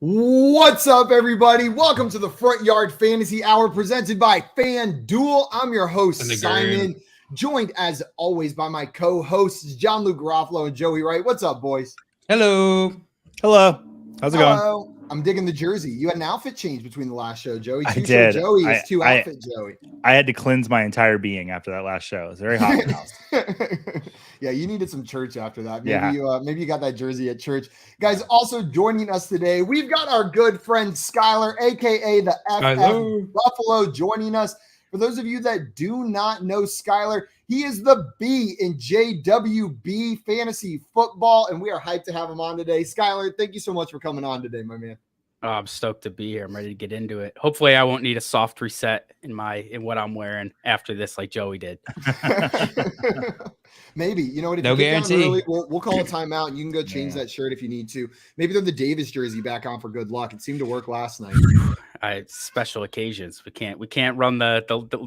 What's up, everybody? Welcome to the Front Yard Fantasy Hour presented by FanDuel. I'm your host, Simon, joined as always by my co-hosts, John Luke Garofalo and Joey Wright. What's up, boys? Hello. How's it going? I'm digging the jersey. You had an outfit change between the last show, Joey. I did. Joey is two outfit Joey. I had to cleanse my entire being after that last show. It was very hot in the house. Yeah, you needed some church after that. Maybe you got that jersey at church. Guys, also joining us today, we've got our good friend Schuyler, aka the FYF Buffalo, joining us. For those of you that do not know Schuyler, he is the B in JWB Fantasy Football, and we are hyped to have him on today. Schuyler, thank you so much for coming on today, my man. Oh, I'm stoked to be here. I'm ready to get into it. Hopefully, I won't need a soft reset in what I'm wearing after this, like Joey did. Maybe. You know what? If no you guarantee. Early, we'll call a timeout, and you can go change that shirt if you need to. Maybe throw the Davis jersey back on for good luck. It seemed to work last night. Special occasions. We can't run the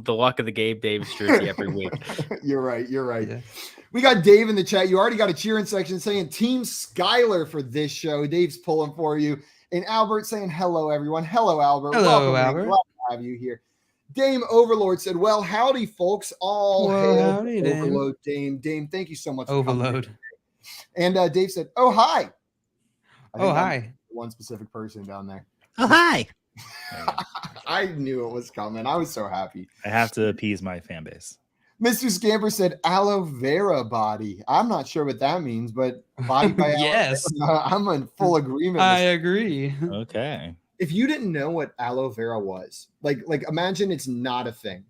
luck of the Gabe Davis jersey every week. You're right. Yeah. We got Dave in the chat. You already got a cheering section saying Team Schuyler for this show. Dave's pulling for you. And Albert saying hello, everyone. Hello, Albert. Hello, welcome, Albert. Glad to have you here. Dame Overlord said, well, howdy, folks. All hail howdy, Overload, Dame. Dame, thank you so much for Overload. coming. And Dave said, oh, hi. Hi. One specific person down there. Oh, hi. I knew it was coming. I was so happy. I have to appease my fan base. Mr. Scamper said aloe vera body. I'm not sure what that means, but body by yes. I'm in full agreement. I agree. Okay. If you didn't know what aloe vera was, like imagine it's not a thing.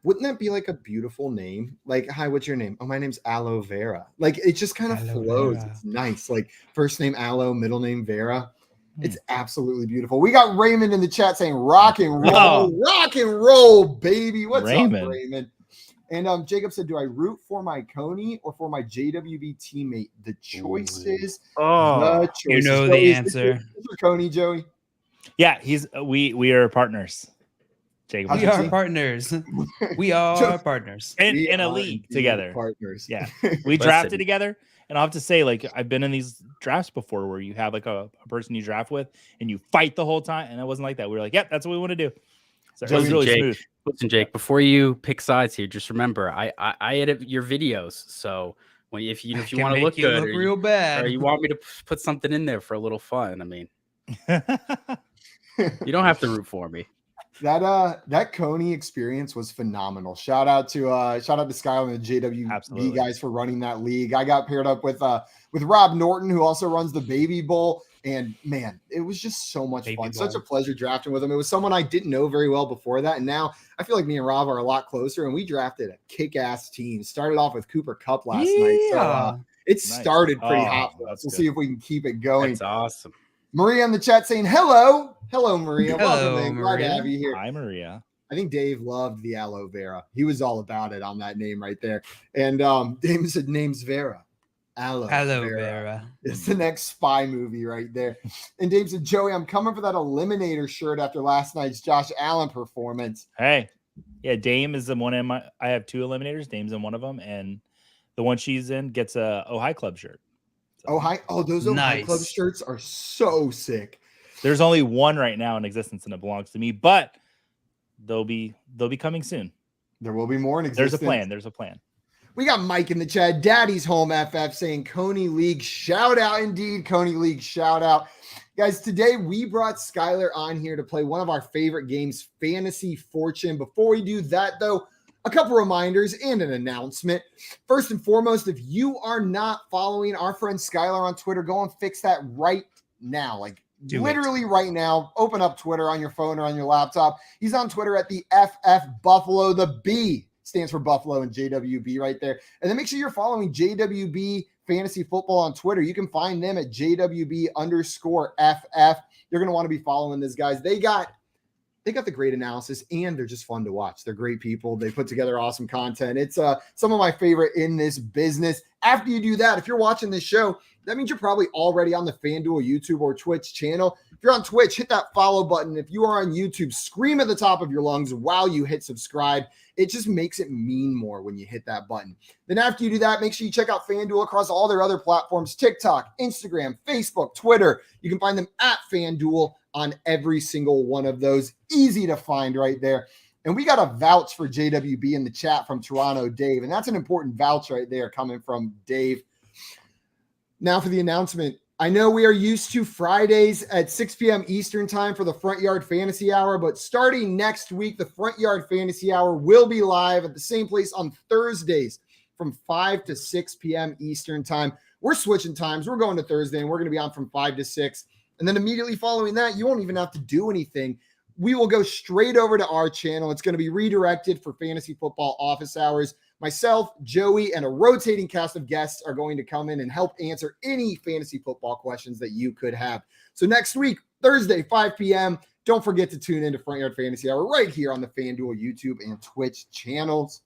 Wouldn't that be like a beautiful name? Like, hi, what's your name? Oh, my name's Aloe Vera. Like, it just kind of flows. Vera. It's nice. Like, first name Aloe, middle name Vera. It's absolutely beautiful. We got Raymond in the chat saying rock and roll, baby. What's up, Raymond? And Jacob said, do I root for my Coney or for my JWB teammate? The choices. Oh, you know the answer. Is it Coney, Joey? Yeah, we are partners. Jacob, we are partners. We are partners. In a league together. Partners. Yeah. We drafted together. And I'll have to say, like, I've been in these drafts before where you have like a person you draft with and you fight the whole time. And it wasn't like that. We were like, yep, that's what we want to do. So it was really smooth. Listen, Jake, before you pick sides here, just remember I edit your videos. So if you want to look good, look real bad, or you want me to put something in there for a little fun, I mean, you don't have to root for me. That Coney experience was phenomenal. Shout out to Schuyler and the JWB guys for running that league. I got paired up with Rob Norton, who also runs the Baby Bowl. And man, it was just so much fun. Such a pleasure drafting with him. It was someone I didn't know very well before that. And now I feel like me and Rob are a lot closer. And we drafted a kick-ass team. Started off with Cooper Kupp last night. So it started pretty hot for us. We'll see if we can keep it going. That's awesome. Maria in the chat saying hello. Hello, Maria. Hello, welcome, Glad to have you here. Hi, Maria. I think Dave loved the aloe vera. He was all about it on that name right there. And Dave said name's Vera. Aloe Vera. It's the next spy movie right there. And Dave said, Joey, I'm coming for that Eliminator shirt after last night's Josh Allen performance. Hey. Yeah, Dame is the one in I have two Eliminators. Dame's in one of them. And the one she's in gets a Ohio Club shirt. So. Those Ohio Club shirts are so sick. There's only one right now in existence, and it belongs to me. But they'll be coming soon. There will be more in existence. There's a plan. We got Mike in the chat. Daddy's Home FF saying Coney League shout out. Indeed, Coney League shout out. Guys, today we brought Schuyler on here to play one of our favorite games, Fantasy Fortune. Before we do that, though, a couple reminders and an announcement. First and foremost, if you are not following our friend Schuyler on Twitter, go and fix that right now. Like literally right now. Open up Twitter on your phone or on your laptop. He's on Twitter at the FF Buffalo. The B stands for Buffalo and JWB right there. And then make sure you're following JWB Fantasy Football on Twitter. You can find them at JWB_FF. You're going to want to be following this, guys. They got they got the great analysis, and they're just fun to watch. They're great people. They put together awesome content. It's some of my favorite in this business. After you do that, if you're watching this show, that means you're probably already on the FanDuel YouTube or Twitch channel. If you're on Twitch, hit that follow button. If you are on YouTube, scream at the top of your lungs while you hit subscribe. It just makes it mean more when you hit that button. Then after you do that, make sure you check out FanDuel across all their other platforms: TikTok, Instagram, Facebook, Twitter. You can find them at FanDuel on every single one of those. Easy to find right there. And we got a vouch for JWB in the chat from Toronto Dave, and that's an important vouch right there coming from Dave. Now for the announcement. I know we are used to Fridays at 6 p.m. Eastern time for the Front Yard Fantasy Hour, but starting next week, the Front Yard Fantasy Hour will be live at the same place on Thursdays from 5 to 6 p.m. Eastern time. We're switching times. We're going to Thursday, and we're going to be on from 5 to 6. And then immediately following that, you won't even have to do anything. We will go straight over to our channel. It's going to be redirected for fantasy football office hours. Myself, Joey, and a rotating cast of guests are going to come in and help answer any fantasy football questions that you could have. So next week, Thursday, 5 p.m., don't forget to tune into Front Yard Fantasy Hour right here on the FanDuel YouTube and Twitch channels.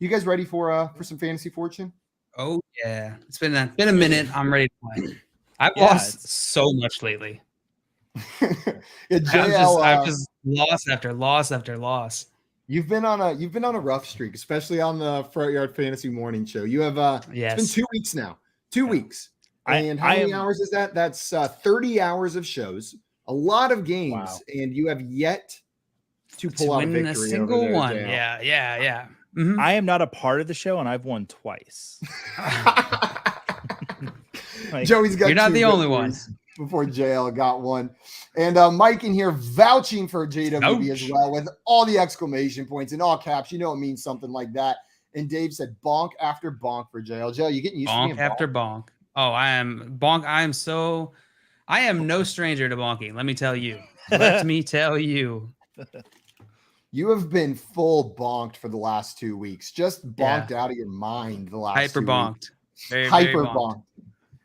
You guys ready for some fantasy fortune? Oh, yeah. It's been a minute. I'm ready to play. I've lost so much lately. I've just lost after loss after loss. You've been on a rough streak, especially on the Front Yard Fantasy Morning Show. You have It's been 2 weeks now. 2 weeks. And how many hours is that? That's 30 hours of shows, a lot of games, and you have yet to pull out a victory. A single over there, one. JL. Yeah. Mm-hmm. I am not a part of the show, and I've won twice. Joey's got. You're not the only one. Before JL got one. And Mike in here vouching for JWB as well with all the exclamation points in all caps. You know it means something like that. And Dave said bonk after bonk for JL. JL, you getting used to being bonk after bonk. Oh, I am no stranger to bonking. Let me tell you. Let me tell you. You have been full bonked for the last 2 weeks. Just bonked out of your mind the last hyper 2 bonked. Weeks. Hyper bonked.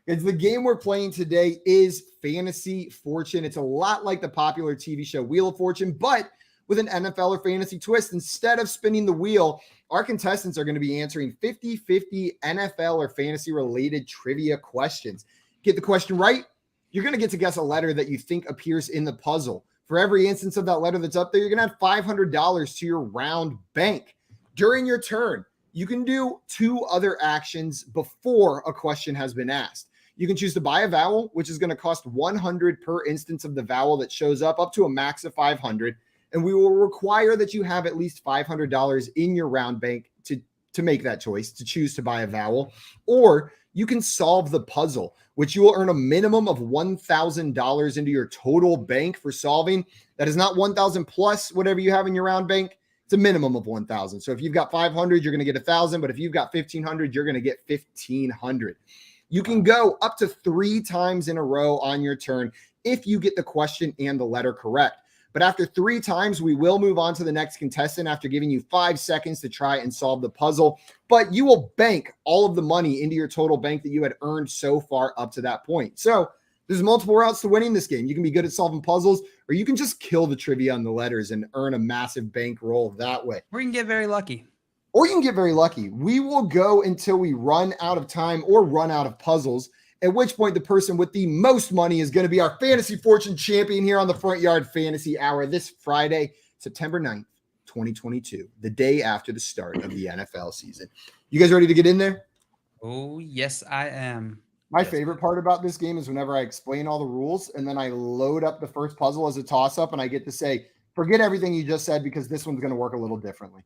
It's the game we're playing today is Fantasy Fortune. It's a lot like the popular TV show Wheel of Fortune, but with an NFL or fantasy twist. Instead of spinning the wheel, our contestants are going to be answering 50-50 NFL or fantasy-related trivia questions. Get the question right, you're going to get to guess a letter that you think appears in the puzzle. For every instance of that letter that's up there, you're going to add $500 to your round bank. During your turn, you can do 2 other actions before a question has been asked. You can choose to buy a vowel, which is going to cost $100 per instance of the vowel that shows up to a max of $500. And we will require that you have at least $500 in your round bank to make that choice, to choose to buy a vowel. Or you can solve the puzzle, which you will earn a minimum of $1,000 into your total bank for solving. That is not $1,000 plus whatever you have in your round bank. It's a minimum of $1,000. So if you've got $500, you're going to get $1,000. But if you've got $1,500, you're going to get $1,500. You can go up to 3 times in a row on your turn if you get the question and the letter correct. But after 3 times, we will move on to the next contestant after giving you 5 seconds to try and solve the puzzle. But you will bank all of the money into your total bank that you had earned so far up to that point. So there's multiple routes to winning this game. You can be good at solving puzzles, or you can just kill the trivia on the letters and earn a massive bankroll that way. Or you can get very lucky. We will go until we run out of time or run out of puzzles, at which point the person with the most money is going to be our Fantasy Fortune champion here on the Front Yard Fantasy Hour this Friday, September 9th, 2022, the day after the start of the NFL season. You guys ready to get in there? Oh, yes, I am. My favorite part about this game is whenever I explain all the rules and then I load up the first puzzle as a toss-up and I get to say, forget everything you just said because this one's going to work a little differently.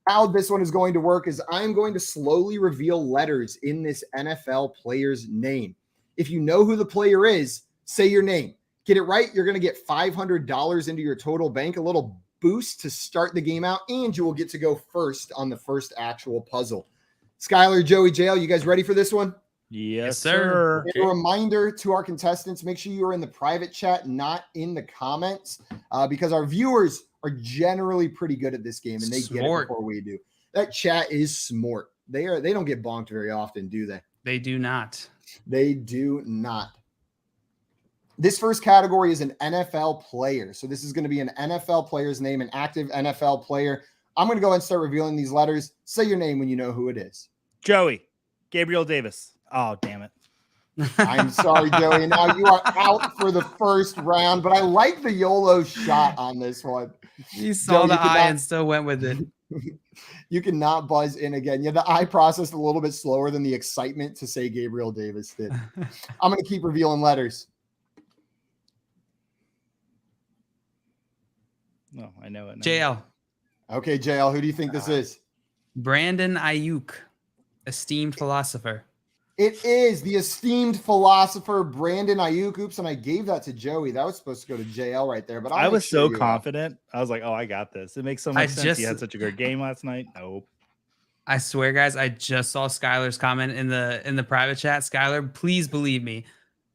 How this one is going to work is I'm going to slowly reveal letters in this NFL player's name. If you know who the player is, say your name. Get it right, you're going to get $500 into your total bank, a little boost to start the game out, and you will get to go first on the first actual puzzle. Schuyler, Joey, JL, you guys ready for this one? Yes, sir. A reminder to our contestants, make sure you are in the private chat, not in the comments, because our viewers are generally pretty good at this game, and they get it before we do. That chat is smart. They don't get bonked very often, do they? They do not. They do not. This first category is an NFL player. So this is going to be an NFL player's name, an active NFL player. I'm going to go ahead and start revealing these letters. Say your name when you know who it is. Joey. Gabriel Davis. Oh, damn it. I'm sorry, Joey. Now you are out for the first round, but I like the YOLO shot on this one. You saw the eye and still went with it. You cannot buzz in again. Yeah, the eye processed a little bit slower than the excitement to say Gabriel Davis did. I'm going to keep revealing letters. No, I know it now. JL. Okay, JL, who do you think this is? Brandon Ayuk, esteemed philosopher. It is the esteemed philosopher Brandon Ayuk. Oops, and I gave that to Joey. That was supposed to go to JL right there, but I was so confident. I was like, "Oh, I got this." It makes so much sense. He had such a good game last night. Nope. I swear, guys, I just saw Schuyler's comment in the private chat. Schuyler, please believe me,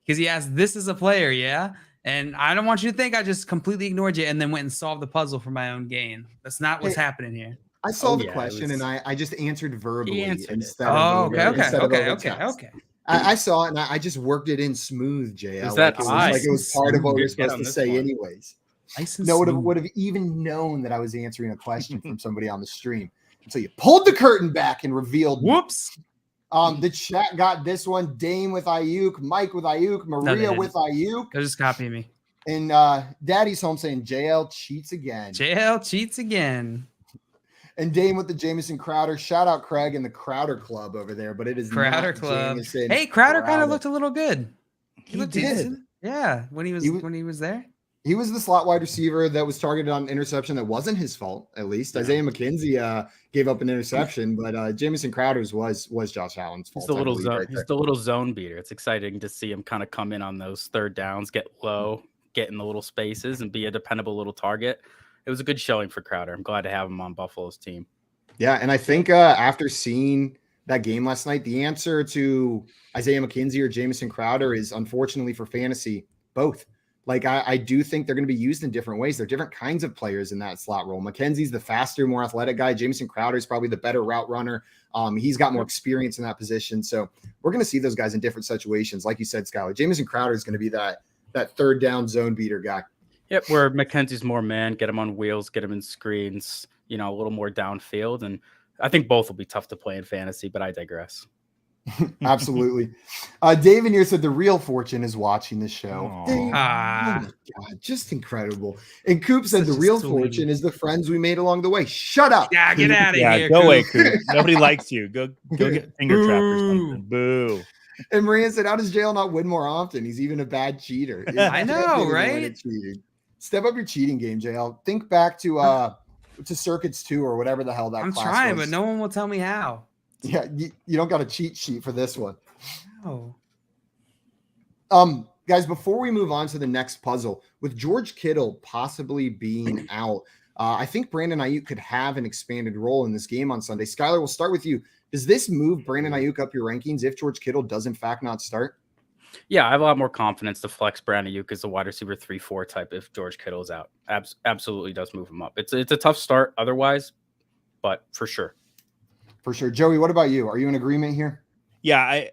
because he asked, "This is a player, yeah?" And I don't want you to think I just completely ignored you and then went and solved the puzzle for my own gain. That's not what's happening here. I saw the question and I just answered verbally instead of okay. I saw it and I just worked it in smooth, JL. Is that like it was part of what we were supposed to say one. anyways. No one would have even known that I was answering a question from somebody on the stream. So you pulled the curtain back and revealed. Whoops. The chat got this one. Dame with Ayuk, Mike with Ayuk, Maria with Ayuk. They're just copying me. And Daddy's home saying JL cheats again. JL cheats again. And Dame with the Jamison Crowder. Shout out Craig and the Crowder Club over there, but it is Crowder not Club. Jamison Hey, Crowder kind of looked a little good. He looked decent. Yeah, when he was there. He was the slot wide receiver that was targeted on interception that wasn't his fault, at least. Yeah. Isaiah McKenzie gave up an interception, but Jamison Crowder's was Josh Allen's fault. He's the little zone beater. It's exciting to see him kind of come in on those third downs, get low, get in the little spaces, and be a dependable little target. It was a good showing for Crowder. I'm glad to have him on Buffalo's team. Yeah, and I think after seeing that game last night, the answer to Isaiah McKenzie or Jamison Crowder is, unfortunately for fantasy, both. Like, I do think they're going to be used in different ways. They're different kinds of players in that slot role. McKenzie's the faster, more athletic guy. Jamison Crowder is probably the better route runner. He's got more experience in that position. So we're going to see those guys in different situations. Like you said, Schuyler, Jamison Crowder is going to be that third down zone beater guy. Yep, where McKenzie's more man, get him on wheels, get him in screens, a little more downfield. And I think both will be tough to play in fantasy, but I digress. Absolutely. David here said the real fortune is watching the show. Dave, oh my God, just incredible. And Coop said the real fortune is the friends we made along the way. Shut up. Yeah, get out of here. Go away, Coop. Nobody likes you. Go get finger trapped or something. Boo. And Maria said, how does JL not win more often? He's even a bad cheater. I know, right? Step up your cheating game, JL. Think back to Circuits 2 or whatever the hell that I'm class trying, was. but no one will tell me how. Yeah, you don't got a cheat sheet for this one. No. Guys, before we move on to the next puzzle, with George Kittle possibly being out, I think Brandon Ayuk could have an expanded role in this game on Sunday. Schuyler, we'll start with you. Does this move Brandon Ayuk up your rankings if George Kittle does in fact not start? Yeah, I have a lot more confidence to flex Brandon Ayuk as a wide receiver 3-4 type if George Kittle is out. Absolutely does move him up. It's a tough start otherwise, but for sure. For sure. Joey, what about you? Are you in agreement here? Yeah,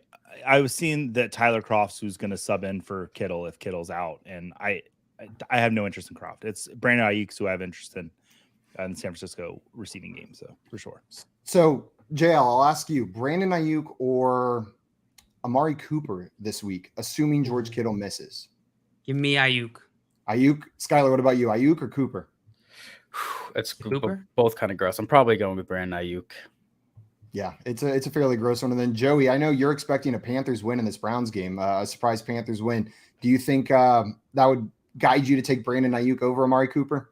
I was seeing that Tyler Kroft's who's going to sub in for Kittle if Kittle's out, and I have no interest in Kroft. It's Brandon Ayuk who I have interest in San Francisco receiving game, so for sure. So, JL, I'll ask you, Brandon Ayuk or Amari Cooper this week, assuming George Kittle misses? Give me Ayuk. Ayuk. Schuyler, what about you? Ayuk or Cooper? It's Cooper. Both kind of gross. I'm probably going with Brandon Ayuk. Yeah, it's a fairly gross one. And then Joey, I know you're expecting a Panthers win in this Browns game, a surprise Panthers win. Do you think that would guide you to take Brandon Ayuk over Amari Cooper?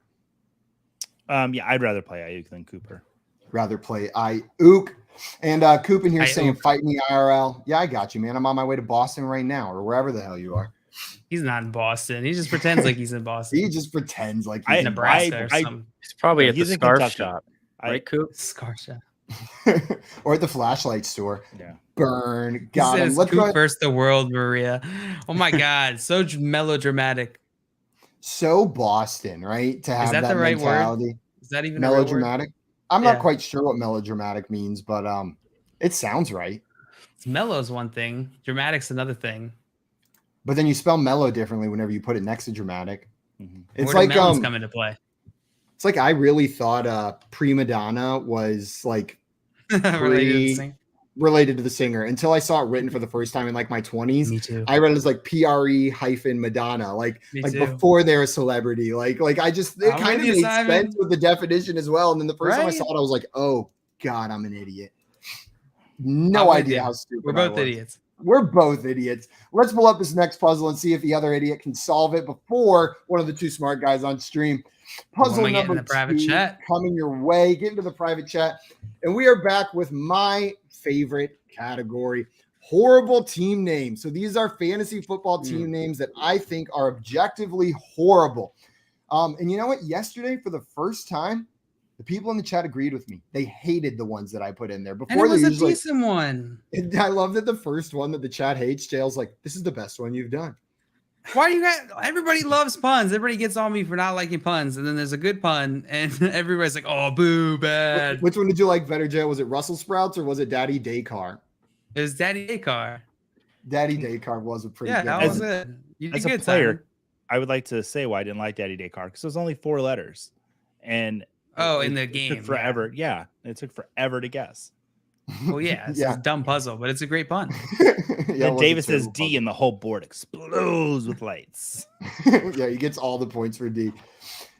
Yeah, I'd rather play Ayuk than Cooper. Rather play Ayuk. And Coop in here saying, fight me IRL. Yeah, I got you, man. I'm on my way to Boston right now or wherever the hell you are. He's not in Boston. He just pretends like he's in Boston. He just pretends like he's in Nebraska or something. He's probably at the scarf shop. Right, Coop? Scarf shop. Or at the flashlight store. Yeah. Burn. Got him. Let's go first the world, Maria. Oh my God. So melodramatic. So Boston, right? To have that the right mentality. Word? Is that even melodramatic? I'm not quite sure what melodramatic means, but it sounds right. Mellow is one thing. Dramatic's another thing. But then you spell mellow differently whenever you put it next to dramatic. It's Where like do melons come into play? It's like I really thought prima donna was like related to the singer until I saw it written for the first time in like my 20s. Me too. I read it as like PRE-Madonna, like before they're a celebrity. Like I just it kind of made sense with the definition as well. And then the first time I saw it, I was like, oh God, I'm an idiot. No idea how stupid. We're both idiots. We're both idiots. Let's pull up this next puzzle and see if the other idiot can solve it before one of the two smart guys on stream. Puzzle number 2 private chat coming your way. Get into the private chat. And we are back with my favorite category, horrible team names. So these are fantasy football team names that I think are objectively horrible. And you know what? Yesterday, for the first time, the people in the chat agreed with me. They hated the ones that I put in there. Before, and it was a decent one. I love that the first one that the chat hates, Jail's like, this is the best one you've done. Why do you guys? Everybody loves puns. Everybody gets on me for not liking puns, and then there's a good pun, and everybody's like, "Oh, boo, bad." Which one did you like better, Joe? Was it Russell Sprouts or was it Daddy Daycar? It was Daddy Daycar. Daddy Daycar was a pretty good. That was it. As a player, I would like to say why I didn't like Daddy Daycar because it was only 4 letters, and in the game, it took forever. Yeah, it took forever to guess. Well, yeah, it's a dumb puzzle, but it's a great pun. Then Davis says D puzzle. And the whole board explodes with lights. Yeah, he gets all the points for D.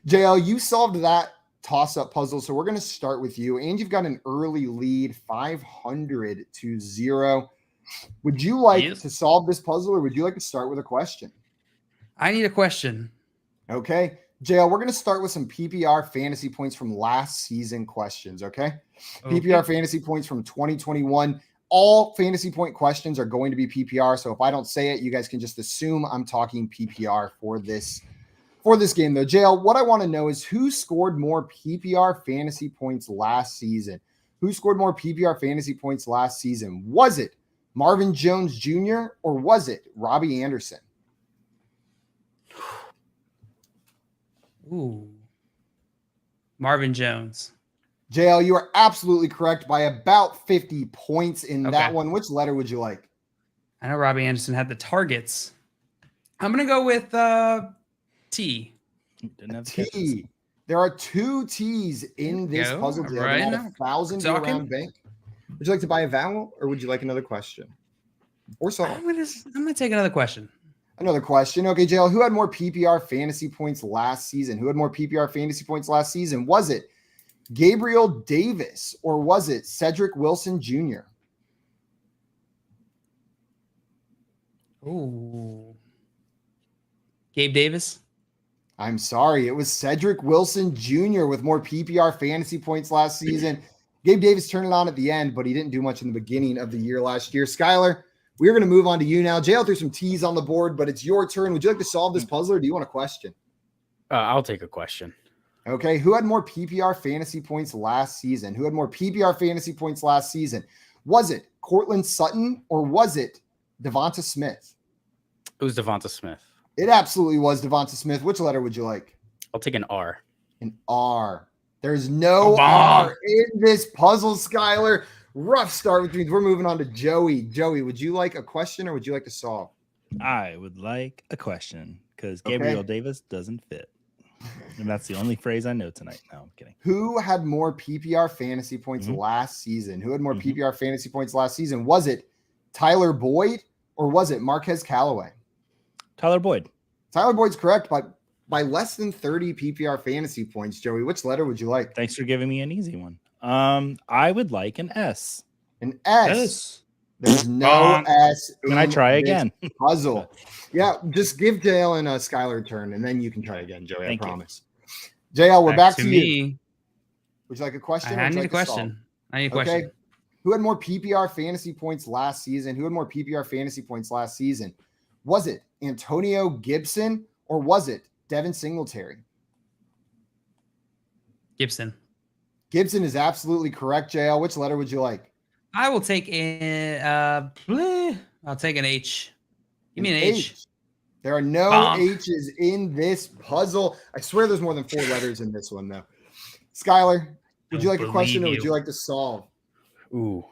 JL, you solved that toss-up puzzle, so we're going to start with you. And you've got an early lead, 500-0. Would you like to solve this puzzle, or would you like to start with a question? I need a question. Okay. JL, we're going to start with some PPR fantasy points from last season questions, okay? PPR fantasy points from 2021. All fantasy point questions are going to be PPR, so if I don't say it, you guys can just assume I'm talking PPR for this game, though. JL, what I want to know is who scored more PPR fantasy points last season? Who scored more PPR fantasy points last season? Was it Marvin Jones Jr. or was it Robbie Anderson? Ooh. Marvin Jones. JL, you are absolutely correct by about 50 points in that one. Which letter would you like? I know Robbie Anderson had the targets. I'm going to go with T. Didn't have T. There are 2 T's in this puzzle. JL. Right. 1,000 round bank. Would you like to buy a vowel or would you like another question? Or solve? I'm going to take another question. Another question. Okay, JL, who had more PPR fantasy points last season? Who had more PPR fantasy points last season? Was it Gabriel Davis or was it Cedric Wilson Jr.? Ooh. Gabe Davis? I'm sorry. It was Cedric Wilson Jr. with more PPR fantasy points last season. Gabe Davis turned it on at the end, but he didn't do much in the beginning of the year last year. Schuyler, we're going to move on to you now. JL threw some T's on the board, but it's your turn. Would you like to solve this puzzle or do you want a question? I'll take a question. Okay. Who had more PPR fantasy points last season? Who had more PPR fantasy points last season? Was it Cortland Sutton or was it Devonta Smith? It was Devonta Smith. It absolutely was Devonta Smith. Which letter would you like? I'll take an R. An R. There's no R in this puzzle, Schuyler. Rough start with me. We're moving on to Joey. Joey, would you like a question or would you like to solve? I would like a question because Gabriel Davis doesn't fit. And that's the only phrase I know tonight. No, I'm kidding. Who had more PPR fantasy points last season? Who had more PPR fantasy points last season? Was it Tyler Boyd or was it Marquez Callaway? Tyler Boyd. Tyler Boyd's correct, but by less than 30 PPR fantasy points. Joey, which letter would you like? Thanks for giving me an easy one. I would like an S. An S. There's no S. Can I try again? Puzzle. Yeah, just give JL and Schuyler a turn, and then you can try again, Joey. I promise. JL, we're back to you. Would you like a question? I need a question. I need a question. Okay. Who had more PPR fantasy points last season? Who had more PPR fantasy points last season? Was it Antonio Gibson or was it Devin Singletary? Gibson. Gibson is absolutely correct, JL. Which letter would you like? I will take I'll take an H. Give me an H. There are no H's in this puzzle. I swear there's more than 4 letters in this one, though. Schuyler, would you like a question or would you like to solve? Ooh.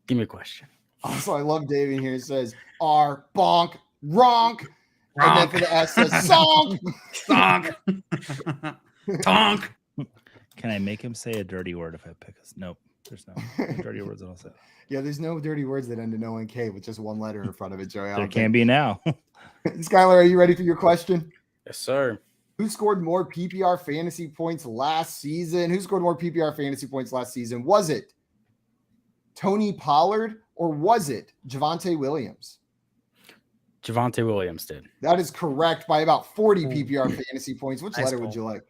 Give me a question. Also, I love Dave in here. He says R bonk ronk. And then Ronk. for the S says sonk. Tonk. Tonk. Can I make him say a dirty word if I pick us? Nope. There's no dirty words that I'll say. Yeah, there's no dirty words that end in O-N-K with just one letter in front of it, Joey. There can be now. Schuyler, are you ready for your question? Yes, sir. Who scored more PPR fantasy points last season? Who scored more PPR fantasy points last season? Was it Tony Pollard or was it Javonte Williams? Javonte Williams did. That is correct by about 40 Ooh. PPR fantasy points. Which Nice letter call. would you like?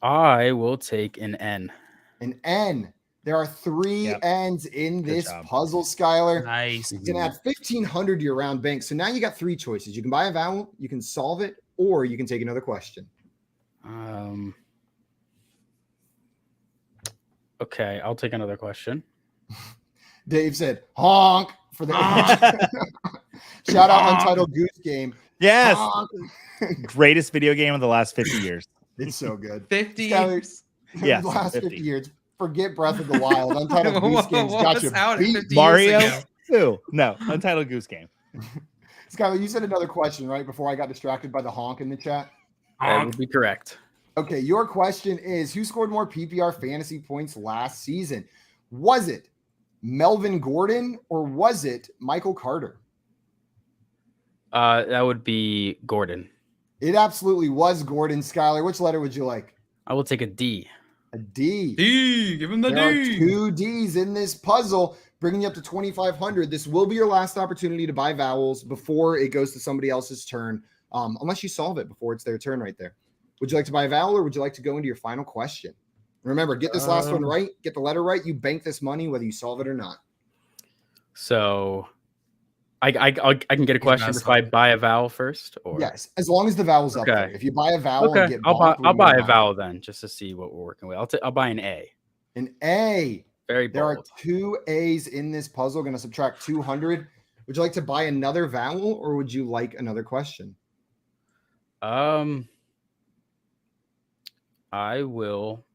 I will take an N. An N. There are 3 Yep. N's in Good this job. puzzle, Schuyler. Nice. You can add 1,500 to your round bank. So now you got 3 choices. You can buy a vowel, you can solve it, or you can take another question. Okay, I'll take another question. Dave said honk for the shout out Untitled Goose Game. Yes. Honk. Greatest video game of the last 50 years. It's so good. 50 Schuyler, years. Yes, the last 50 50. years. Forget Breath of the Wild. Untitled Goose Game's What got was you out beat. 50 Mario? years ago? Ooh, no. Untitled Goose Game. Schuyler, you said another question, right? Before I got distracted by the honk in the chat. That would be correct. Okay, your question is who scored more PPR fantasy points last season? Was it Melvin Gordon or was it Michael Carter? That would be Gordon. It absolutely was Gordon. Schuyler, which letter would you like? I will take a D. A D. D. Give him the There are D. 2 D's in this puzzle, bringing you up to 2,500. This will be your last opportunity to buy vowels before it goes to somebody else's turn, unless you solve it before it's their turn right there. Would you like to buy a vowel or would you like to go into your final question? Remember, get this last one right, get the letter right. You bank this money whether you solve it or not. So I can get a question not if I buy a vowel first, or Yes, as long as the vowel's up Okay. there. If you buy a vowel and Okay, get I'll bonked, we're buy gonna a buy vowel then, just to see what we're working with. I'll buy an A. An A. Very There are bold. 2 A's in this puzzle. Going to subtract 200. Would you like to buy another vowel or would you like another question? I will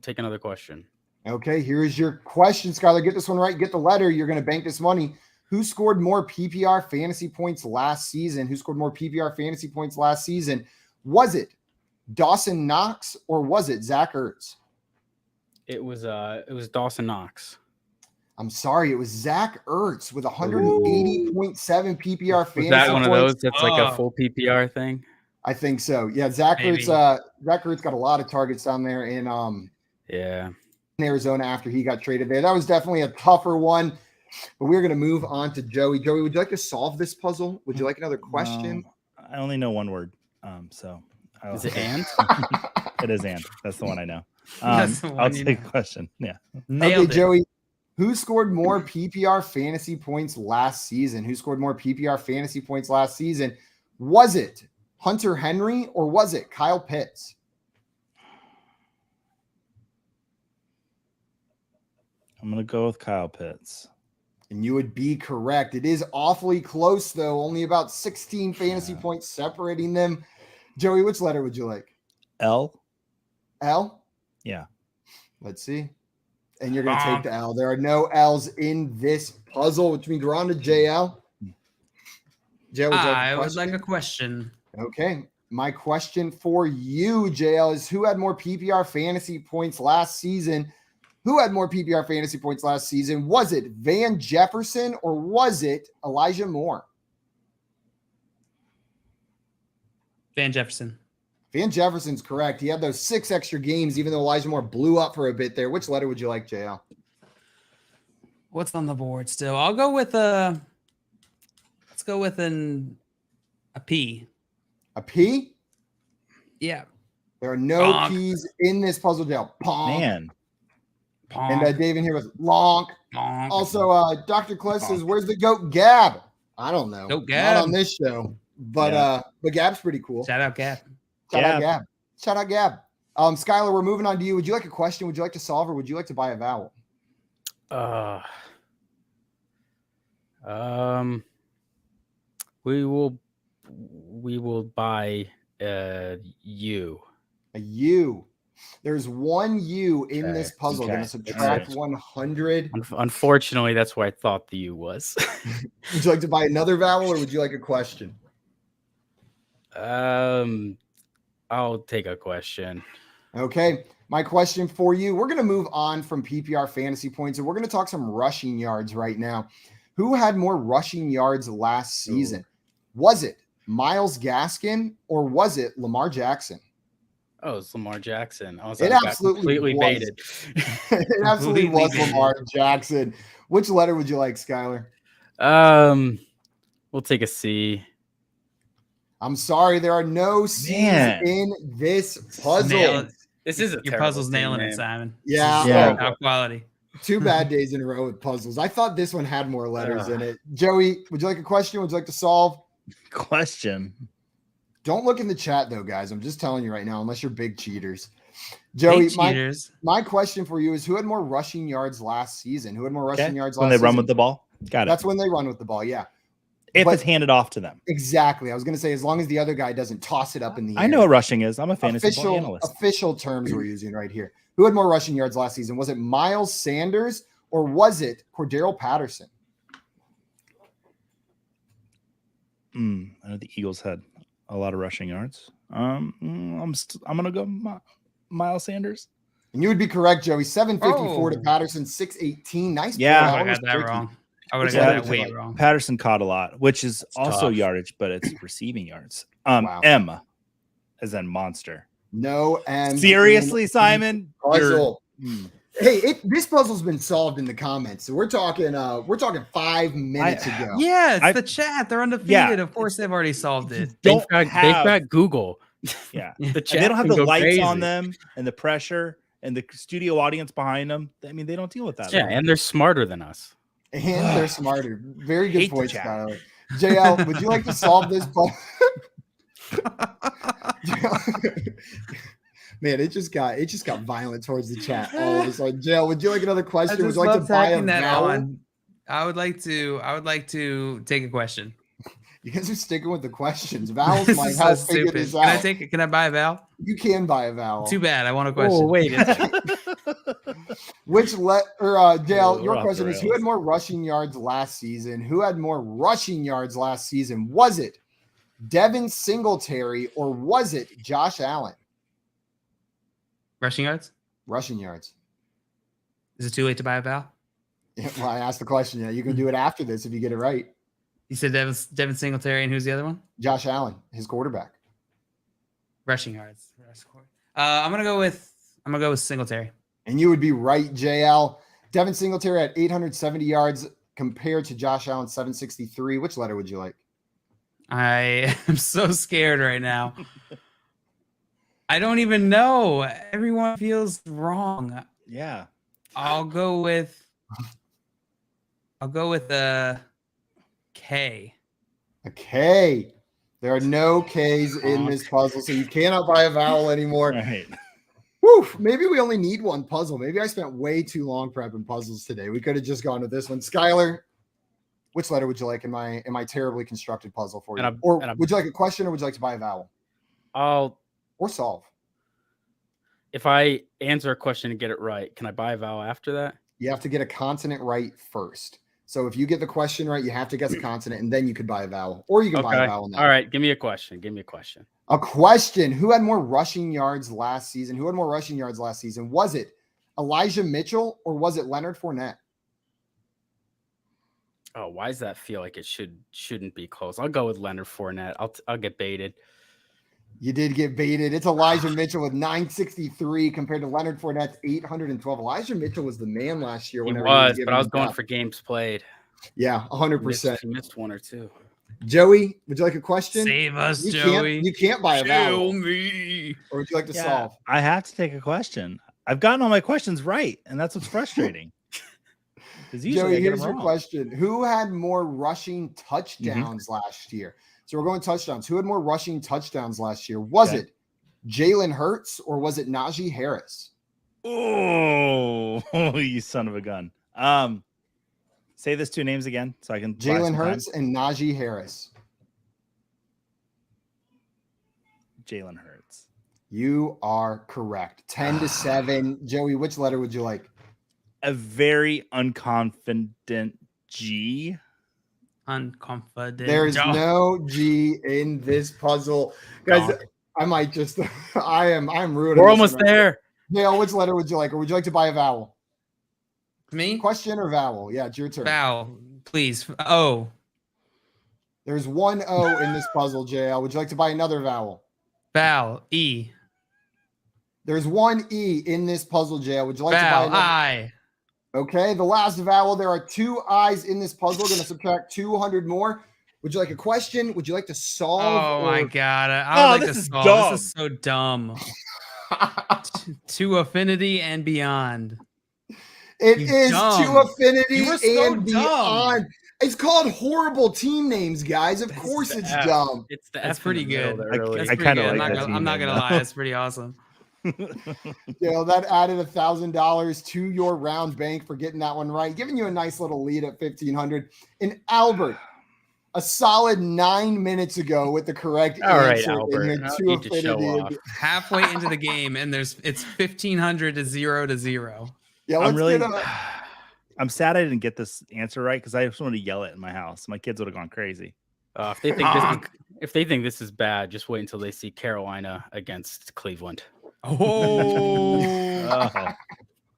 take another question. Okay, here's your question, Schuyler. Get this one right. Get the letter. You're going to bank this money. Who scored more PPR fantasy points last season? Who scored more PPR fantasy points last season? Was it Dawson Knox or was it Zach Ertz? It was Dawson Knox. I'm sorry, it was Zach Ertz with 180.7 PPR fantasy Was that one of points. those that's like a Oh. full PPR thing? I think so. Yeah, Zach Maybe. Ertz got a lot of targets down there in Yeah. Arizona after he got traded there. That was definitely a tougher one. But we're going to move on to Joey. Joey, would you like to solve this puzzle? Would you like another question? I only know one word. So Is it and? It is and. That's the one I know. That's the I'll one you take know. a question. Yeah. Nailed Okay, it. Joey, who scored more PPR fantasy points last season? Who scored more PPR fantasy points last season? Was it Hunter Henry or was it Kyle Pitts? I'm going to go with Kyle Pitts. And you would be correct. It is awfully close, though. Only about 16 fantasy points separating them. Joey, which letter would you like? L? L? Yeah. Let's see. And you're going to take the L. There are no L's in this puzzle, which means we're on to JL. JL, would you like a I would question? like a question. Okay. My question for you, JL, is who had more PPR fantasy points last season? Who had more PPR fantasy points last season? Was it Van Jefferson or was it Elijah Moore? Van Jefferson. Van Jefferson's correct. He had those 6 extra games, even though Elijah Moore blew up for a bit there. Which letter would you like, JL? What's on the board still? I'll go with let's go with a P. A P? Yeah. There are no Bonk. P's in this puzzle, JL. Ponk. Man. And Ponk, Dave in here was lonk. ponk. Also, Dr. Cliff says, where's the GOAT Gab? I don't know. Goat Not Gab. on this show. But Yeah. but Gab's pretty cool. Shout out Gap. Shout out Gab. Gab. Shout out Gab. Schuyler, we're moving on to you. Would you like a question? Would you like to solve or would you like to buy a vowel? We will buy U. A U. There's one U in this puzzle. Okay. Going to subtract Right. 100. Unfortunately, that's where I thought the U was. Would you like to buy another vowel, or would you like a question? I'll take a question. Okay. My question for you, we're going to move on from PPR fantasy points, and we're going to talk some rushing yards right now. Who had more rushing yards last season? Was it Myles Gaskin or was it Lamar Jackson? Oh, it's Lamar Jackson. It absolutely completely was. baited. It absolutely Completely was baited. Lamar Jackson. Which letter would you like, Schuyler? We'll take a C. I'm sorry, there are no C's in this puzzle. This is a Your terrible puzzle's team nailing name. it, Simon. Yeah. Yeah. Top quality. 2 bad days in a row with puzzles. I thought this one had more letters in it. Joey, would you like a question? Would you like to solve? Question. Don't look in the chat though, guys. I'm just telling you right now, unless you're big cheaters. Joey, Big cheaters. my question for you is who had more rushing yards last season? Who had more rushing yards last when they season? run with the ball? Got it. That's when they run with the ball, yeah. If But- it's handed off to them. Exactly. I was going to say, as long as the other guy doesn't toss it up in the air. I know what rushing is. I'm a fantasy football analyst. Official terms we're using right here. Who had more rushing yards last season? Was it Miles Sanders or was it Cordero Patterson? I know the Eagles had a lot of rushing yards. I'm gonna go Miles Sanders. And you would be correct, Joey. 754 to Oh. Patterson, 618. Nice. Yeah. play. I got that Almost wrong. I would have Which got letter that would you way like? wrong. Patterson caught a lot, which is also tough. yardage, but it's receiving yards. Wow. M as in monster. No. And Seriously, Simon? Puzzle. You're- Hey, this puzzle's been solved in the comments. So we're talking 5 minutes ago. Yeah, it's I- the chat. They're undefeated. Yeah. Of course, they've already solved it. Don't They've have- got Google. Yeah. The And chat they don't have can the go lights crazy. on them and the pressure and the studio audience behind them. I mean, they don't deal with that. Yeah, and they're smarter than us. And they're smarter. Very good Hate the point, chat. Schuyler. JL, would you like to solve this puzzle? Man, it just got violent towards the chat all of a sudden. JL, would you like another I question? Would just you like to love buy a tacking that vowel? on. I would like to take a question. You guys are sticking with the questions. Vowels This might is help so figure stupid. this Can I out. take it? Can I buy a vowel? You can buy a vowel. Too bad. I want a question. Oh, wait. Which Dale, your off question the is who had rails. more rushing yards last season? Who had more rushing yards last season? Was it Devin Singletary or was it Josh Allen? Rushing yards? Rushing yards. Is it too late to buy a vowel? Yeah, well, I asked the question. Yeah, you can do it after this if you get it right. You said Devin Singletary, and who's the other one? Josh Allen, his quarterback. Rushing yards. I'm gonna go with Singletary. And you would be right, JL. Devin Singletary had 870 yards compared to Josh Allen 763. Which letter would you like? I am so scared right now. I don't even know. Everyone feels wrong. Yeah. I'll go with a K. A K. There are no K's in this puzzle, so you cannot buy a vowel anymore. All right. Whew, maybe we only need one puzzle. Maybe I spent way too long prepping puzzles today. We could have just gone with this one. Schuyler, which letter would you like in my terribly constructed puzzle for you? Would you like a question or would you like to buy a vowel? Or solve? If I answer a question and get it right, can I buy a vowel after that? You have to get a consonant right first. So if you get the question right, you have to guess a consonant and then you could buy a vowel. Or you can buy a vowel now. All right, give me a question. A question. Who had more rushing yards last season? Was it Elijah Mitchell or was it Leonard Fournette? Oh, why does that feel like it shouldn't be close? I'll go with Leonard Fournette. I'll get baited. You did get baited. It's Elijah Mitchell with 963 compared to Leonard Fournette's 812. Elijah Mitchell was the man last year. He Whenever was, he but I was given going up. for games played. Yeah, 100%. He missed one or two. Joey, would you like a question? Save us, You Joey. You can't buy a vowel. me. Or would you like to Yeah, solve? I have to take a question. I've gotten all my questions right, and that's what's frustrating. Because usually Joey, I get here's them your wrong. question. Who had more rushing touchdowns last year? So we're going touchdowns. Who had more rushing touchdowns last year? Was it Jalen Hurts or was it Najee Harris? Oh, you son of a gun. Say those two names again so I can. buy Jalen some time. Hurts and Najee Harris. Jalen Hurts. You are correct. 10-7. Joey, which letter would you like? A very unconfident G. Unconfident. There is no G in this puzzle. Guys, Gone. I might just I'm ruining. We're this almost one right there. now. Dale, which letter would you like? Or would you like to buy a vowel? Me? Question or vowel? Yeah, it's your turn. Vowel, please. O. There's one O in this puzzle, JL. Would you like to buy another vowel? Vowel. E. There's one E in this puzzle, JL. Would you like to buy Vowel. another? I. Okay, the last vowel. There are two I's in this puzzle. Going to subtract 200 more. Would you like a question? Would you like to solve? Oh my god! Oh, I would like this to is solve. dumb. This is so dumb. To affinity and beyond. It You is dumb. to affinity You were so and beyond. dumb. It's called horrible team names, guys. Of course it's F. dumb. It's the That's F in the pretty middle good. there, really. That's I pretty kinda good. like that I'm not team gonna name, lie. though. That's pretty awesome. That added $1,000 to your round bank for getting that one right, giving you a nice little lead at 1,500. And Albert, a solid 9 minutes ago with the correct All right, answer. Albert. in I your don't to need to show affinity. off. Halfway into the game, and it's 1,500 to 0. Yeah, let's I'm really. get I'm sad I didn't get this answer right because I just wanted to yell it in my house. My kids would have gone crazy. If they think this is bad, just wait until they see Carolina against Cleveland. Oh.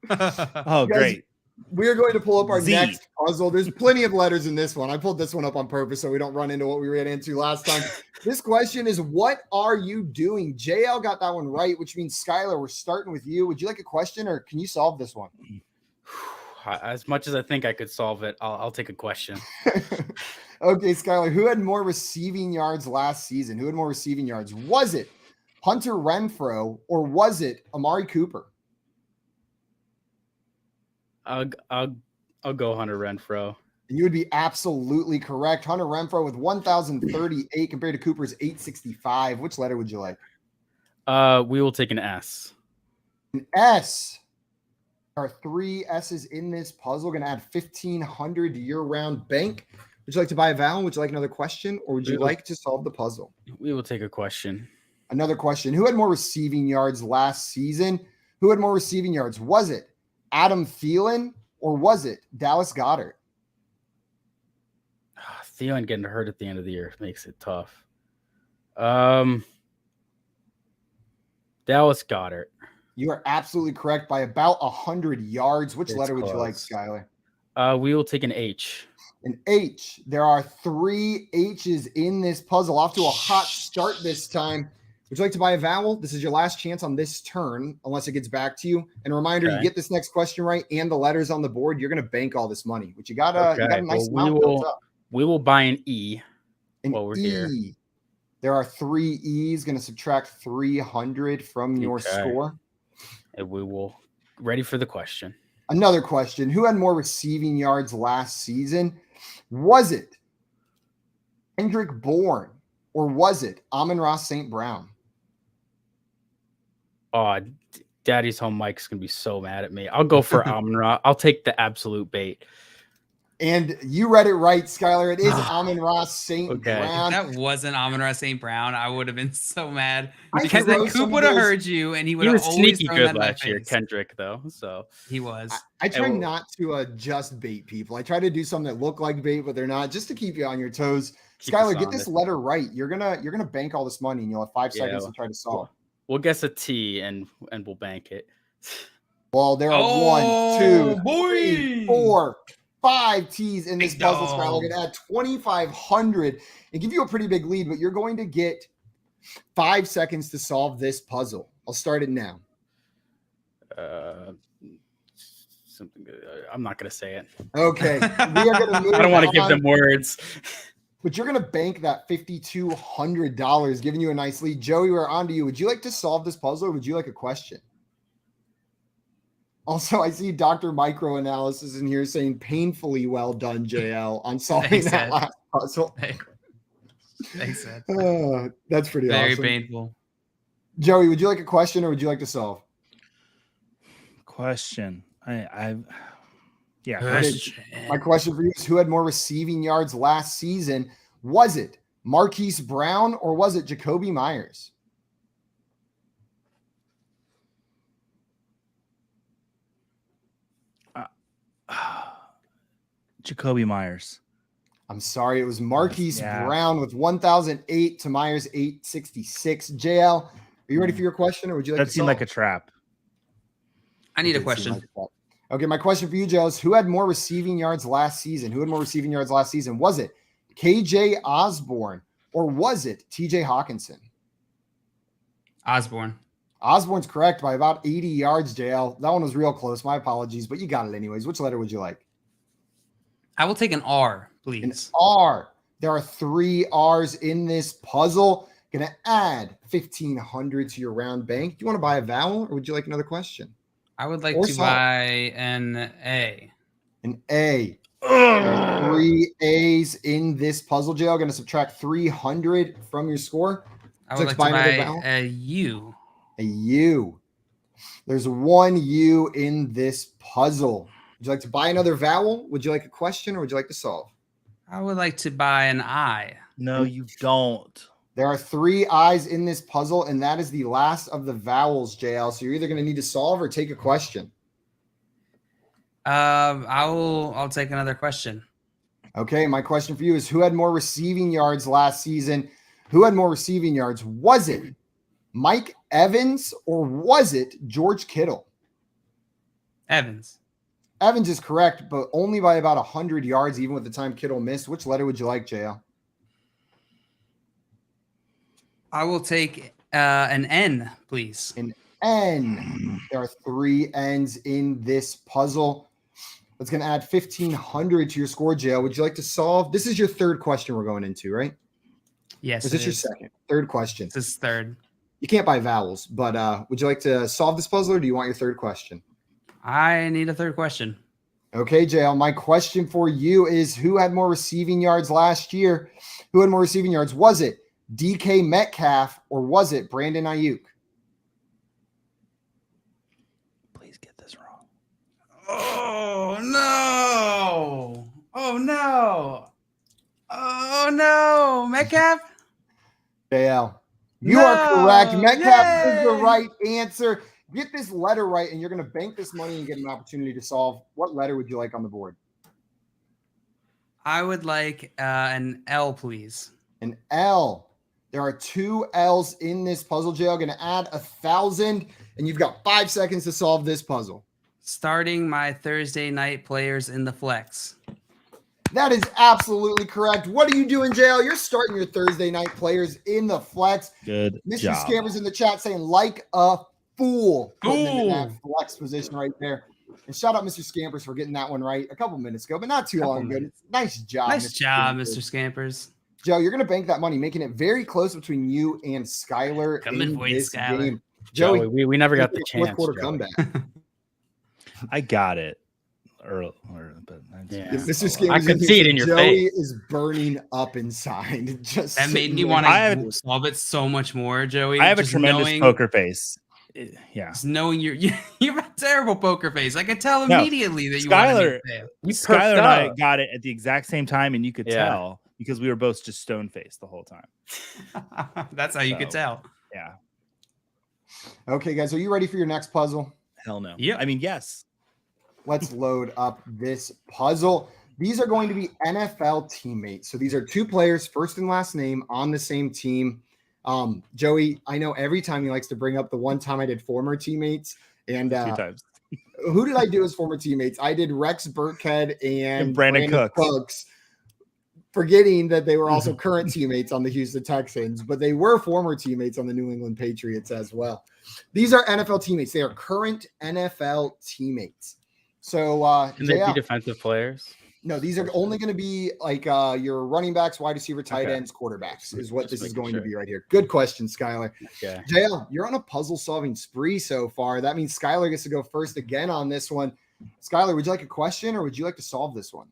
Oh, Guys, great. we're going to pull up our Z. next puzzle. There's plenty of letters in this one. I pulled this one up on purpose so we don't run into what we ran into last time. This question is, what are you doing? JL got that one right, which means, Schuyler, we're starting with you. Would you like a question or can you solve this one? As much as I think I could solve it, I'll take a question. Okay, Schuyler, who had more receiving yards last season? Who had more receiving yards? Was it Hunter Renfrow or was it Amari Cooper? I'll go Hunter Renfrow. And you would be absolutely correct. Hunter Renfrow with 1,038 compared to Cooper's 865. Which letter would you like? We will take an S. An S. There are 3 S's in this puzzle. Going to add 1,500 to your round bank. Would you like to buy a vowel? Would you like another question? Or would you like to solve the puzzle? We will take a question. Another question. Who had more receiving yards last season? Who had more receiving yards? Was it Adam Thielen or was it Dallas Goedert? Thielen getting hurt at the end of the year makes it tough. Dallas Goedert. You are absolutely correct by about 100 yards. Which It's letter would you like, close. Schuyler? We will take an H. An H. There are 3 H's in this puzzle. Off to a hot start this time. Would you like to buy a vowel? This is your last chance on this turn, unless it gets back to you. And a reminder, Okay. you get this next question right and the letters on the board, you're going to bank all this money, which you got a nice amount built up. We will buy an E. An while we're E. here. There are 3 E's, going to subtract 300 from your Okay. score. And we will ready for the question. Another question. Who had more receiving yards last season? Was it Kendrick Bourne or was it Amon-Ra St. Brown? Oh, Daddy's home Mike's gonna be so mad at me. I'll go for Amon-Ra. I'll take the absolute bait. And you read it right, Schuyler. It is Amon-Ra St. Okay. Brown. If that wasn't Amon-Ra St. Brown, I would have been so mad I because throw then some Coop of would have those- heard you, and he would He have was always sneaky thrown good that in my last year, face. Kendrick, though. So He was. I try will- not to just bait people. I try to do something that look like bait, but they're not, just to keep you on your toes. Keep Schuyler, us get this honest. letter right. You're gonna bank all this money, and you'll have 5 seconds to try to solve. We'll guess a T and we'll bank it. Well, there are Oh, 1, 2, boy. 3, 4, 5 T's in this Big puzzle, dog. Schuyler. We're gonna add 2,500 and give you a pretty big lead, but you're going to get 5 seconds to solve this puzzle. I'll start it now. Something good. I'm not gonna say it. Okay, we are gonna move I don't want to give on. them words. But you're going to bank that $5,200, giving you a nice lead. Joey, we're on to you. Would you like to solve this puzzle or would you like a question? Also, I see Dr. Microanalysis in here saying painfully well done, JL, on solving Thanks, that Ed. last puzzle. Thanks, Ed. That's pretty Very awesome. painful. Joey, would you like a question or would you like to solve? Question. Yeah. Question. My question for you is, who had more receiving yards last season? Was it Marquise Brown or was it Jacoby Myers? Jacoby Myers. I'm sorry, it was Marquise Yeah. Brown with 1,008 to Myers 866. JL, are you ready for your question, or would you like That to seemed like a solve? trap. I need It a did seem question. like that. Okay, my question for you, JL, is who had more receiving yards last season? Who had more receiving yards last season? Was it KJ Osborne or was it TJ Hawkinson? Osborne. Osborne's correct by about 80 yards, JL. That one was real close. My apologies, but you got it anyways. Which letter would you like? I will take an R, An please. R. There are 3 R's in this puzzle. Gonna add 1,500 to your round bank. Do you want to buy a vowel or would you like another question? I would like Or to solve. buy an A. An A. There are 3 A's in this puzzle, JL. Gonna subtract 300 from your score. I Would would you like to another buy vowel? a U. A U. There's 1 U in this puzzle. Would you like to buy another vowel? Would you like a question or would you like to solve? I would like to buy an I. No, you don't. There are 3 I's in this puzzle, and that is the last of the vowels, JL. So you're either going to need to solve or take a question. I'll take another question. Okay, my question for you is who had more receiving yards last season? Who had more receiving yards? Was it Mike Evans or was it George Kittle? Evans. Evans is correct, but only by about 100 yards, even with the time Kittle missed. Which letter would you like, JL? I will take an N, please. An N. There are 3 N's in this puzzle. That's going to add 1,500 to your score, JL. Would you like to solve? This is your third question we're going into, right? Yes, Or is this your second? Third question. This is third. You can't buy vowels, but would you like to solve this puzzle or do you want your third question? I need a third question. Okay, JL, my question for you is who had more receiving yards last year? Who had more receiving yards? Was it DK Metcalf or was it Brandon Ayuk? Please get this wrong. Oh, no. Oh, no. Oh, no. Metcalf? JL, you are correct. Metcalf is the Yay! right answer. Get this letter right, and you're going to bank this money and get an opportunity to solve. What letter would you like on the board? I would like an L, please. An L. There are 2 L's in this puzzle, JL. Going to add 1,000, and you've got 5 seconds to solve this puzzle. Starting my Thursday night players in the flex. That is absolutely correct. What are you doing, JL? You're starting your Thursday night players in the flex. Good Mr. job. Scammers in the chat saying, like a fool, putting them in that Fool. flex position right there. And shout out Mr. Scampers for getting that one right a couple minutes ago, but not too long ago. Nice job. Nice job, Scampers. Mr. Scampers. Joe, you're going to bank that money, making it very close between you and Schuyler Coming in for you, this Schuyler. game. Joey, we never got the fourth chance. quarter Joey. comeback. I got it early, but Yeah. Mr. I Scampers could see it in your Joey face. is burning up inside. Just That made me sitting want there. to solve it so much more, Joey. I have a Just tremendous knowing, poker face. Yeah. Just knowing you have a terrible poker face. I could tell No, immediately that you Schuyler- want to fail. You Skylar perked and I up. got it at the exact same time, and you could Yeah. tell because we were both just stone faced the whole time. That's how you could So- tell. Yeah. Okay, guys, are you ready for your next puzzle? Hell no. Yep. I mean, yes. Let's load up this puzzle. These are going to be NFL teammates. So these are 2 players, first and last name, on the same team. Joey, I know every time he likes to bring up the one time I did former teammates. And A few times. who did I do as former teammates? I did Rex Burkhead and Brandon Cooks. forgetting that they were also current teammates on the Houston Texans, but they were former teammates on the New England Patriots as well. These are NFL teammates. They are current NFL teammates. So, Can they be JL, defensive players? no, these are only going to be like your running backs, wide receiver, tight Okay. ends, quarterbacks is what Just this is making going to sure. be right here. Good question, Schuyler. Yeah. JL, you're on a puzzle solving spree so far. That means Schuyler gets to go first again on this one. Schuyler, would you like a question or would you like to solve this one?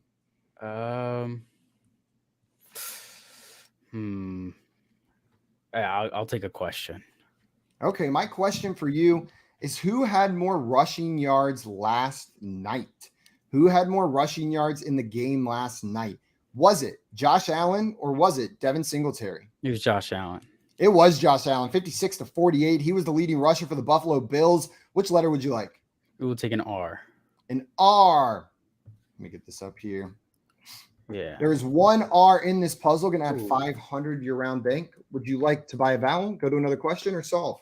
Yeah, I'll take a question. Okay, my question for you is who had more rushing yards last night? Who had more rushing yards in the game last night? Was it Josh Allen or was it Devin Singletary? It was Josh Allen. It was Josh Allen, 56 to 48. He was the leading rusher for the Buffalo Bills. Which letter would you like? We will take an R. An R. Let me get this up here. Yeah. There is one R in this puzzle. Going to add 500 to your round bank. Would you like to buy a vowel, go to another question, or solve?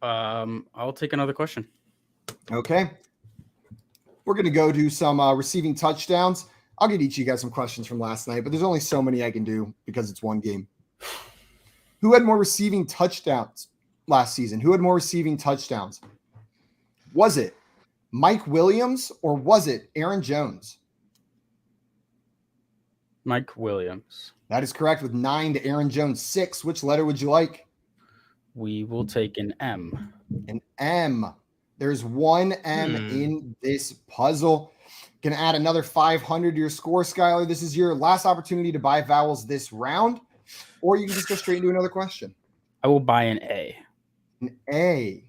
I'll take another question. Okay. We're going to go do some receiving touchdowns. I'll get each of you guys some questions from last night, but there's only so many I can do because it's one game. Who had more receiving touchdowns last season? Who had more receiving touchdowns? Was it Mike Williams or was it Aaron Jones? Mike Williams. That is correct, with 9 to Aaron Jones 6. Which letter would you like? We will take an M. An M. There's one M in this puzzle. Going to add another 500 to your score, Schuyler. This is your last opportunity to buy vowels this round, or you can just go straight into another question. I will buy an A. An A.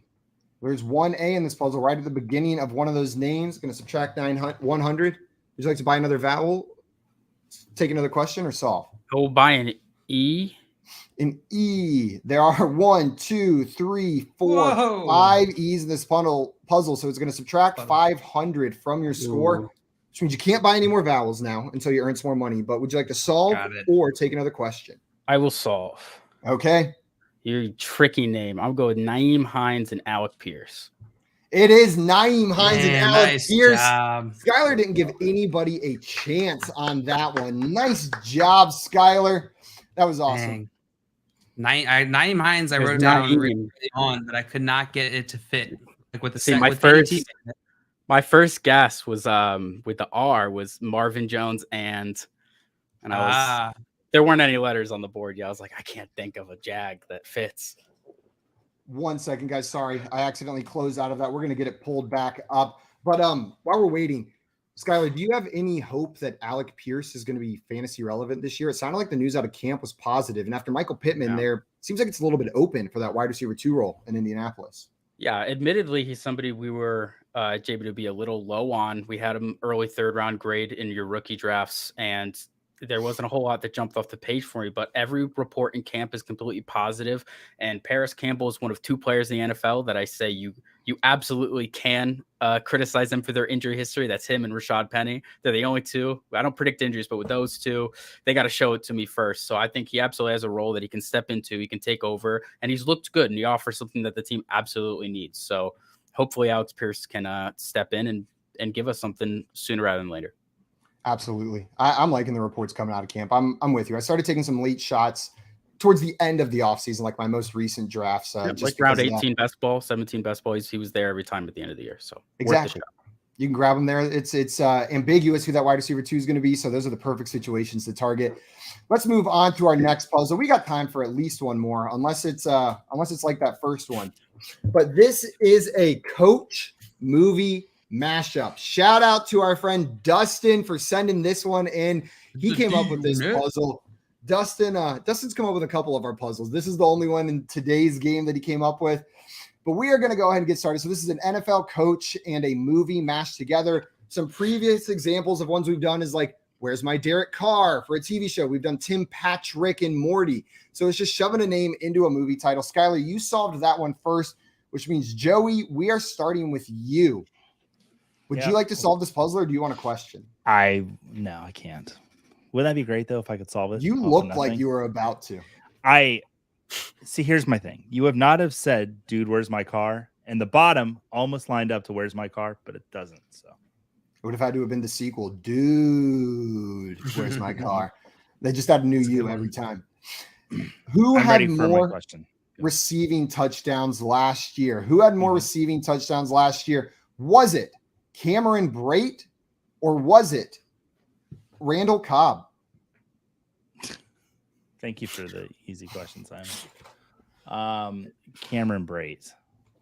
There's one A in this puzzle right at the beginning of one of those names. Going to subtract 100. Would you like to buy another vowel? Take another question or solve? I will buy an E. An E. There are 1, 2, 3, 4, 5 E's in this puzzle. So it's going to subtract 500 from your score, which means you can't buy any more vowels now until you earn some more money. But would you like to solve or take another question? I will solve. Okay. Your tricky name. I'll go with Naeem Hines and Alec Pierce. It is Naeem Hines and Alec Pierce. Job. Schuyler didn't give anybody a chance on that one. Nice job, Schuyler. That was awesome. Naeem Hines, I wrote down really on, but I could not get it to fit. Like with the my first guess was with the R was Marvin Jones and I was there weren't any letters on the board yet. I was like, I can't think of a Jag that fits. 1 second, guys. Sorry, I accidentally closed out of that. We're gonna get it pulled back up. But while we're waiting, Schuyler, do you have any hope that Alec Pierce is going to be fantasy relevant this year? It sounded like the news out of camp was positive, and after Michael Pittman, there seems like it's a little bit open for that wide receiver 2 role in Indianapolis. Yeah, admittedly, he's somebody we were able to be a little low on. We had him early 3rd round grade in your rookie drafts, and there wasn't a whole lot that jumped off the page for me, but every report in camp is completely positive. And Paris Campbell is one of 2 players in the NFL that I say you absolutely can criticize them for their injury history. That's him and Rashad Penny. They're the only 2. I don't predict injuries, but with those 2, they got to show it to me first. So I think he absolutely has a role that he can step into. He can take over, and he's looked good, and he offers something that the team absolutely needs. So hopefully Alex Pierce can step in and give us something sooner rather than later. Absolutely. I'm liking the reports coming out of camp. I'm with you. I started taking some late shots towards the end of the offseason, like my most recent drafts. Just like round 18 best ball, 17 best ball. He was there every time at the end of the year. So exactly. You can grab him there. It's ambiguous who that wide receiver 2 is going to be. So those are the perfect situations to target. Let's move on to our next puzzle. We got time for at least one more, unless it's like that first one. But this is a coach movie mashup. Shout out to our friend Dustin for sending this one in. He came up with this puzzle. Dustin's come up with a couple of our puzzles. This is the only one in today's game that he came up with. But we are going to go ahead and get started. So this is an NFL coach and a movie mashed together. Some previous examples of ones we've done is like, Where's My Derek Carr for a TV show. We've done Tim Patrick and Morty. So it's just shoving a name into a movie title. Schuyler, you solved that one first, which means, Joey, we are starting with you. Would you like to solve this puzzle, or do you want a question? No, I can't. Would that be great though if I could solve it? You looked like you were about to. See, here's my thing. You have not have said, dude, where's my car? And the bottom almost lined up to where's my car, but it doesn't. So it would have had to have been the sequel. Dude, where's my car? They just had a new you every time. Who had more receiving touchdowns last year? Who had more receiving touchdowns last year? Was it Cameron Brate or was it Randall Cobb? Thank you for the easy question, Simon. Cameron Brate.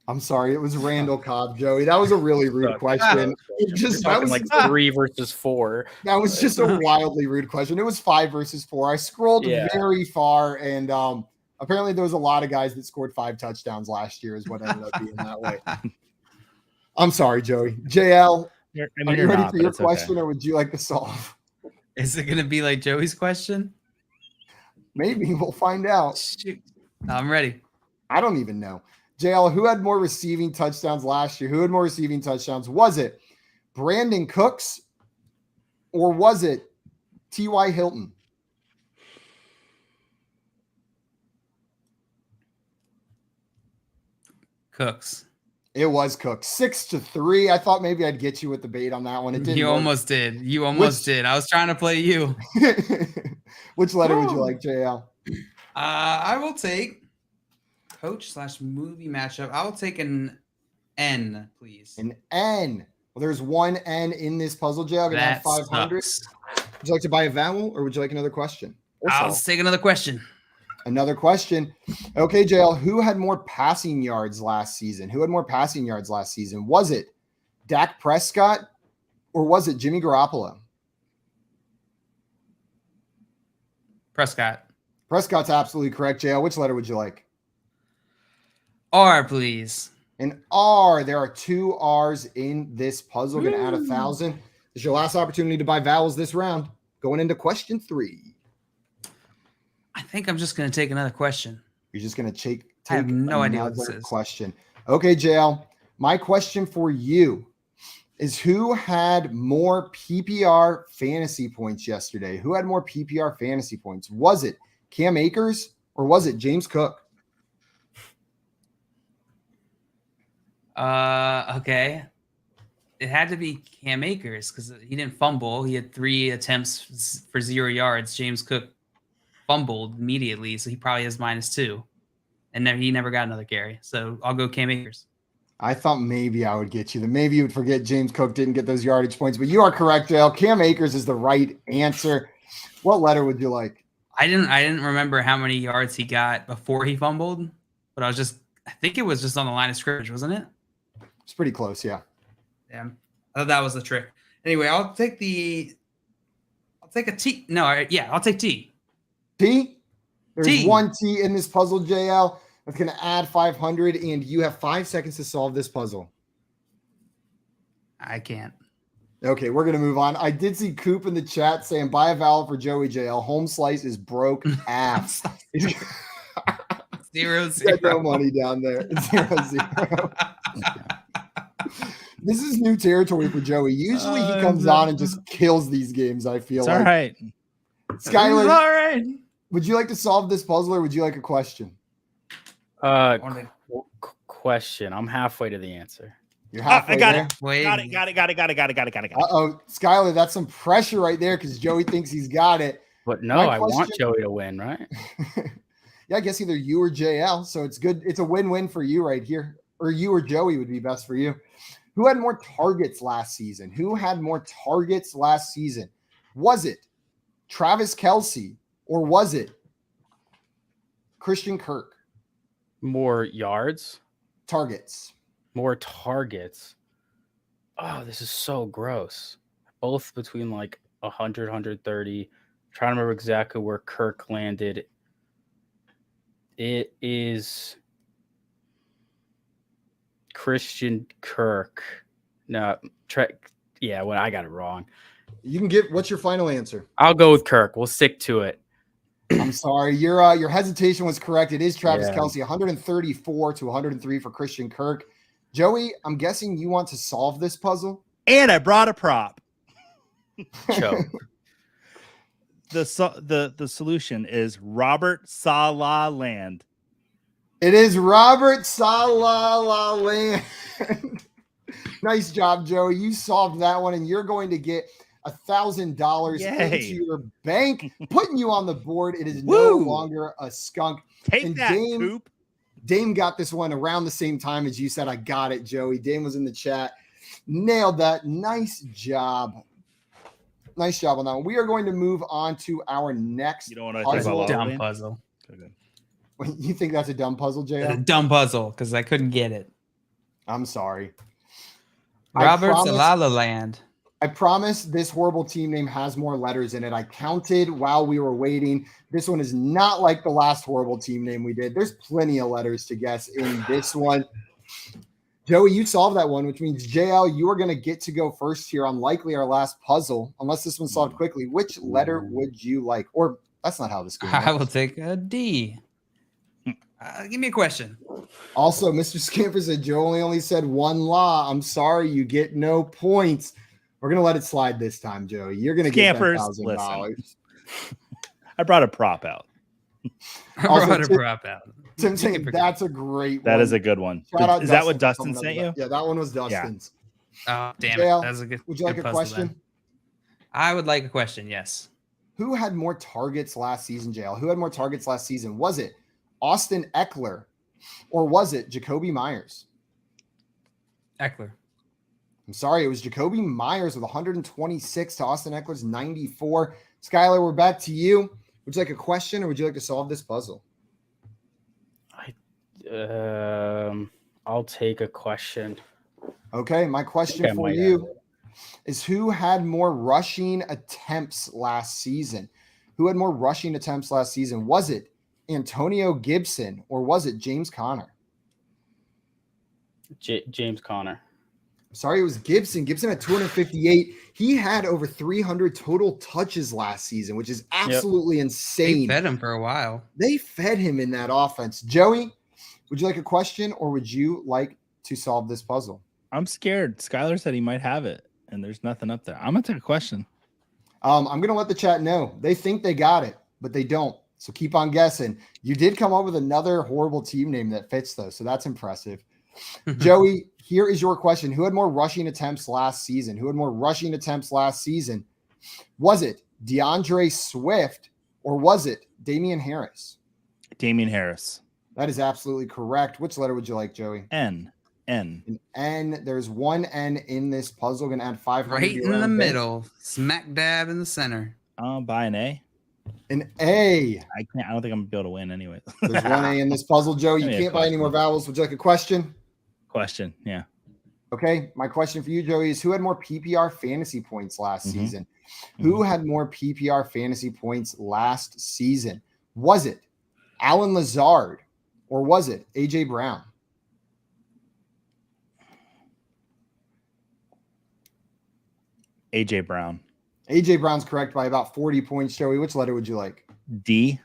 I'm sorry, it was Randall Cobb, Joey. That was a really rude question. That was like 3 versus 4. That was just a wildly rude question. It was 5 versus 4. I scrolled very far, and apparently there was a lot of guys that scored 5 touchdowns last year is what ended up being that way. I'm sorry, Joey. JL, are you ready for your question, or would you like to solve? Is it going to be like Joey's question? Maybe. We'll find out. Shoot. I'm ready. I don't even know. JL, who had more receiving touchdowns last year? Who had more receiving touchdowns? Was it Brandon Cooks or was it T.Y. Hilton. Cooks. It was Cook. 6-3. I thought maybe I'd get you with the bait on that one. It didn't. You work. almost did. You almost did. I was trying to play you. Which letter would you like, JL? I will take coach/movie matchup. I will take an N, please. An N. Well, there's one N in this puzzle, JL. Gonna have 500. Sucks. Would you like to buy a vowel or would you like another question? I'll take another question. Another question. Okay, JL, who had more passing yards last season? Was it Dak Prescott or was it Jimmy Garoppolo? Prescott. Prescott's absolutely correct, JL. Which letter would you like? R, please. An R. There are 2 R's in this puzzle. Going to add 1,000. This is your last opportunity to buy vowels this round. Going into question 3. I think I'm just going to take another question. You're just going to take I have no idea what this another is. question. Okay, JL. My question for you is who had more PPR fantasy points yesterday? Who had more PPR fantasy points? Was it Cam Akers or was it James Cook? Okay. It had to be Cam Akers because he didn't fumble. He had 3 attempts for 0 yards. James Cook fumbled immediately, so he probably has -2. And he never got another carry. So I'll go Cam Akers. I thought maybe I would get you. Maybe you would forget James Cook didn't get those yardage points, but you are correct, JL. Cam Akers is the right answer. What letter would you like? I didn't remember how many yards he got before he fumbled, but I think it was just on the line of scrimmage, wasn't it? It's pretty close, yeah. Yeah. I thought that was the trick. Anyway, I'll take a T. No, yeah, I'll take T. T? There's T. 1 T in this puzzle, JL. That's going to add 500, and you have 5 seconds to solve this puzzle. I can't. Okay, we're going to move on. I did see Coop in the chat saying, buy a vowel for Joey JL. Home slice is broke ass. 0-0. Got no money down there. 0-0. This is new territory for Joey. Usually he comes on and just kills these games, I feel like. All right. Schuyler, All right. would you like to solve this puzzle or would you like a question? Question. I'm halfway to the answer. You're halfway I got there. it. Wait. Got it. Uh-oh, Schuyler, that's some pressure right there because Joey thinks he's got it. But no, My I want question- Joey to win, right? Yeah, I guess either you or JL. So it's good. It's a win-win for you right here. Or you or Joey would be best for you. Who had more targets last season? Was it Travis Kelce or was it Christian Kirk? More yards, Targets. more targets. Oh, this is so gross. Both between like 100, 130. Trying to remember exactly where Kirk landed. It is Christian Kirk. No, yeah, well, I got it wrong. You can get. What's your final answer? I'll go with Kirk. We'll stick to it. I'm sorry. Your hesitation was correct. It is Travis Yeah. Kelce, 134 to 103 for Christian Kirk. Joey, I'm guessing you want to solve this puzzle. And I brought a prop. Choke. The solution is Robert Salah Land. It is Robert Salah. Nice job, Joey. You solved that one, and you're going to get $1,000 Yay. into your bank, putting you on the board. It is no Woo. longer a skunk. Take And that, Dame- Coop. Dame got this one around the same time as you said. I got it, Joey. Dame was in the chat. Nailed that. Nice job. Nice job on that one. We are going to move on to our next You don't want to puzzle. talk about Dumb Lotto puzzle. Land? You think that's a dumb puzzle, A JL? dumb puzzle because I couldn't get it. I'm sorry. I Robert promise- Salala Land. I promise this horrible team name has more letters in it. I counted while we were waiting. This one is not like the last horrible team name we did. There's plenty of letters to guess in this one. Joey, you solved that one, which means JL, you are going to get to go first here on likely our last puzzle, unless this one's solved quickly. Which letter would you like? Or that's not how this goes. I will take a D. Give me a question. Also, Mr. Scamper said Joe only said one law. I'm sorry, you get no points. We're gonna let it slide this time, Joey. You're gonna get Scampers, $10,000. I brought a prop out. Also, Brought a Tim- prop out. Tim You saying can forget. that's a great That one. is a good one. Shout out Is that what for Dustin coming up sent with you? that. Yeah, that one was Dustin's. Oh, damn JL, it. That's a good. Would you like good a puzzle then. question? I would like a question. Yes. Who had more targets last season, JL? Who had more targets last season? Was it Austin Eckler or was it Jacoby Myers? Eckler. I'm sorry, it was Jacoby Myers with 126 to Austin Eckler's 94. Schuyler, we're back to you. Would you like a question or would you like to solve this puzzle? I'll take a question. Okay, my question I for might you have it. is who had more rushing attempts last season? Who had more rushing attempts last season? Was it Antonio Gibson or was it James Conner? James Conner. Sorry, it was Gibson. Gibson had 258. He had over 300 total touches last season, which is absolutely They insane. fed him for a while. They fed him in that offense. Joey, would you like a question or would you like to solve this puzzle? I'm scared. Schuyler said he might have it, and there's nothing up there. I'm gonna take a question. I'm going to let the chat know. They think they got it, but they don't. So keep on guessing. You did come up with another horrible team name that fits, though. So that's impressive. Joey, here is your question. Who had more rushing attempts last season? Who had more rushing attempts last season? Was it DeAndre Swift or was it Damian Harris? Damian Harris. That is absolutely correct. Which letter would you like, Joey? N. An N. There's one N in this puzzle. Going to add 500. Right in the middle, smack dab in the center. Buy an A. An A. I can't. I don't think I'm gonna be able to win anyway. There's one A in this puzzle, Joe. You Give me a can't buy any more question. vowels. Would you like a question? Question. Yeah. Okay. My question for you, Joey, is who had more PPR fantasy points last Mhm. season? Who had more PPR fantasy points last season? Was it Alan Lazard or was it AJ Brown? AJ Brown. AJ Brown's correct by about 40 points, Joey. Which letter would you like? D.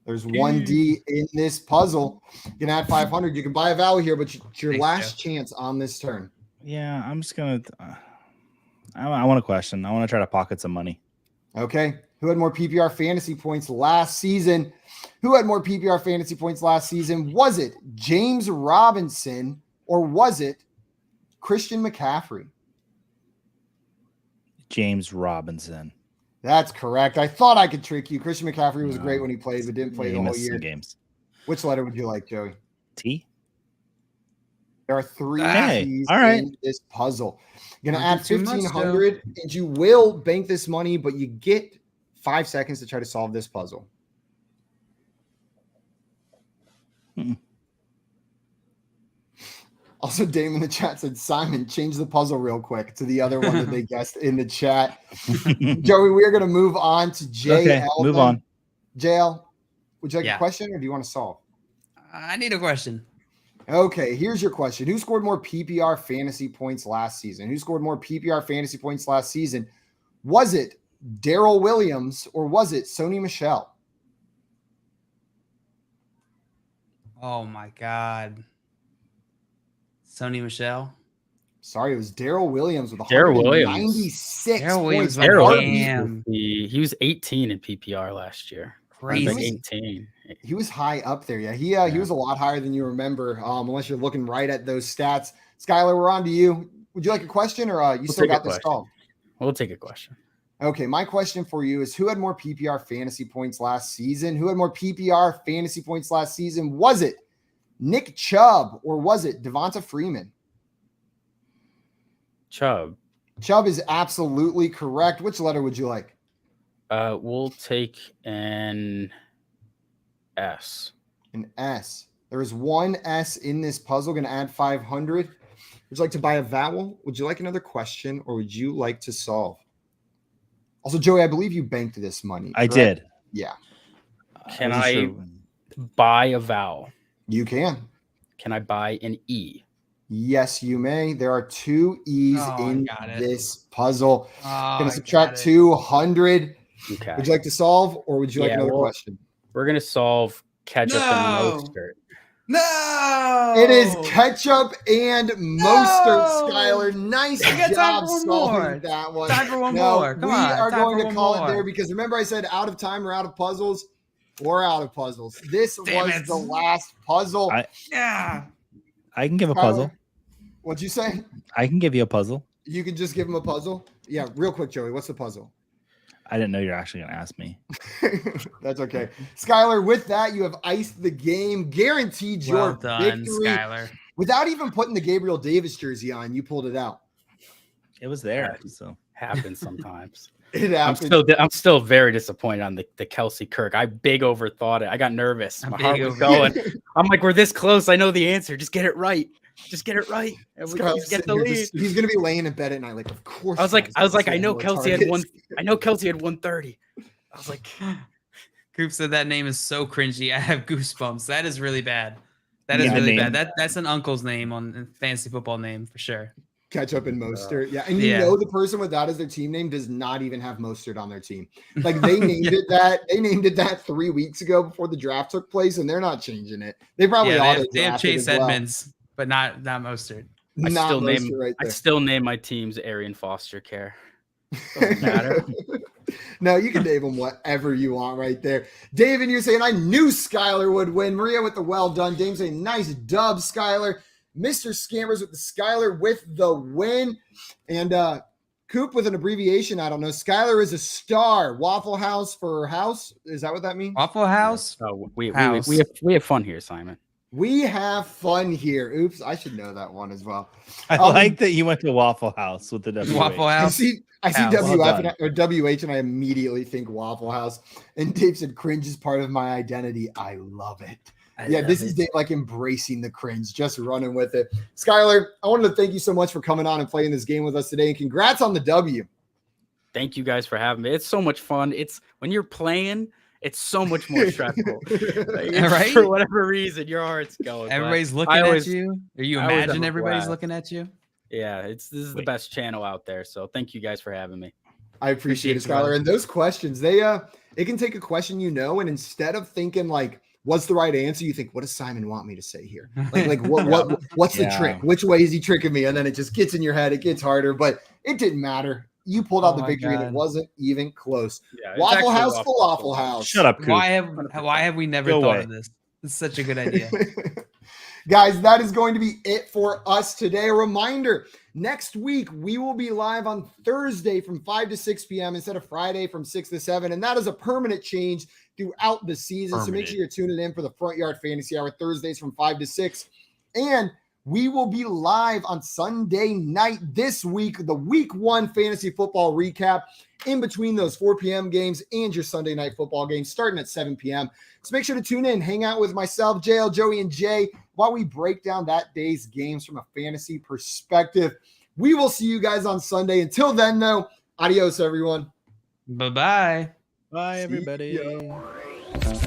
There's one D in this puzzle. You can add 500. You can buy a vowel here, but it's your Thanks, last chance on this turn. Yeah, I'm just gonna. I want a question. I want to try to pocket some money. Okay. Who had more PPR fantasy points last season? Who had more PPR fantasy points last season? Was it James Robinson or was it Christian McCaffrey? James Robinson. That's correct. I thought I could trick you. Christian McCaffrey was No. great when he played, but didn't play Yeah, the he whole missed some year. games. Which letter would you like, Joey? T. There are three Hey, T's all right. in this puzzle. You're going to Not add too much, 1,500, and you will bank this money, but you get 5 seconds to try to solve this puzzle. Mm-mm. Also, Dame in the chat said, Simon, change the puzzle real quick to the other one that they guessed in the chat. Joey, we are going to move on to JL. Okay, move on. JL, would you like a Yeah. question or do you want to solve? I need a question. Okay, here's your question. Who scored more PPR fantasy points last season? Who scored more PPR fantasy points last season? Was it Daryl Williams or was it Sony Michel? Oh my God. Sony Michel. Sorry, it was Daryl Williams with Daryl Williams. 196 Daryl Williams points. went Daryl Hardly- ham. He was 18 in PPR last year. Crazy. Like 18. He was high up there. Yeah, he was a lot higher than you remember, unless you're looking right at those stats. Schuyler, we're on to you. Would you like a question or you We'll still take a got this question. solved? We'll take a question. Okay, my question for you is who had more PPR fantasy points last season? Who had more PPR fantasy points last season? Was it Nick Chubb or was it Devonta Freeman? Chubb. Chubb is absolutely correct. Which letter would you like? We'll take an S. An S. There is one S in this puzzle. Going to add 500. Would you like to buy a vowel? Would you like another question or would you like to solve? Also, Joey, I believe you banked this money. I correct? did. Yeah, Can wasn't I sure. buy a vowel? you can. Can I buy an E? Yes, you may. There are two E's Oh, I in got it. this puzzle. Oh, Going to subtract 200. Okay. Would you like to solve or would you like Yeah, another well, question? We're gonna solve ketchup and No. Mostert. No, It is ketchup and Mostert, Schuyler. Nice got time job for one solving more. that one. Time for one No, more. Come we on, are time going for to one call it more. there because remember I said out of time or out of puzzles? We're out of puzzles. This Damn was it. the last puzzle. Yeah. I can give a Schuyler, puzzle. What'd you say? I can give you a puzzle. You can just give him a puzzle? Yeah, real quick, Joey. What's the puzzle? I didn't know you're actually going to ask me. That's okay. Schuyler, with that, you have iced the game, guaranteed your Well done, victory. Schuyler. Without even putting the Gabriel Davis jersey on, you pulled it out. It was there. So Happens sometimes. It happened. I'm still very disappointed on the Kelsey Kirk. I big overthought it. I got nervous. My heart was going. I'm like, we're this close. I know the answer. Just get it right. Just get it right. And we Schuyler's get the sitting here lead. just- he's gonna be laying in bed at night, like, of course. I was like, I know more Kelsey had targets. one. I know Kelsey had 130. I was like, Coop said that name is so cringy. I have goosebumps. That is really bad. That is Yeah, really name. bad. That's an uncle's name on fantasy football name for sure. Ketchup and Mostert. Yeah. And you Yeah. know the person with that as their team name does not even have Mostert on their team. Like they named it that. They named it that 3 weeks ago before the draft took place, and they're not changing it. They probably Yeah, auto they have drafted Chase as well. Edmonds, but not Mostert. I Not still name Mostert right I there. still name my teams Arian Foster Care. Doesn't matter. No, you can name them whatever you want right there. David, you're saying I knew Schuyler would win. Maria with the well done. Dame saying nice dub, Schuyler. Mr. Scammers with the Schuyler with the win. And Coop with an abbreviation. I don't know. Schuyler is a star. Waffle House for house. Is that what that means? Waffle House. Oh, House. we have fun here, Simon. We have fun here. Oops, I should know that one as well. I like that you went to Waffle House with the W. Waffle I House. see House. WF Well or WH and I immediately think Waffle House. And Dave said cringe is part of my identity. I love it. Yeah, this is Dave like embracing the cringe, just running with it. Schuyler, I wanted to thank you so much for coming on and playing this game with us today. And congrats on the W. Thank you guys for having me. It's so much fun. It's when you're playing, it's so much more stressful. Right? For whatever reason, your heart's going. but Everybody's looking I always- at you. Or you I always have imagine a everybody's blast. looking at you. Yeah, this is the best channel out there. So thank you guys for having me. I appreciate it, Appreciate you, Schuyler. brother. And those questions, it can take a question and instead of thinking like, what's the right answer? You think, what does Simon want me to say here? Like what's the Yeah. trick? Which way is he tricking me? And then it just gets in your head. It gets harder, but it didn't matter. You pulled out Oh the my victory, and it God. wasn't even close. Yeah, it's Waffle actually House, falafel house. Shut up, Coop. Why have we never Go thought away. of this? It's such a good idea. Guys, that is going to be it for us today. A reminder, next week we will be live on Thursday from 5 to 6 p.m. instead of Friday from 6 to 7. And that is a permanent change throughout the season. So make sure you're tuning in for the Front Yard Fantasy Hour Thursdays from 5 to 6. And we will be live on Sunday night this week, the week 1 fantasy football recap in between those 4 p.m. games and your Sunday night football games starting at 7 p.m. So make sure to tune in, hang out with myself, JL, Joey, and Jay while we break down that day's games from a fantasy perspective. We will see you guys on Sunday. Until then, though, adios, everyone. Bye-bye. Bye, See everybody. ya.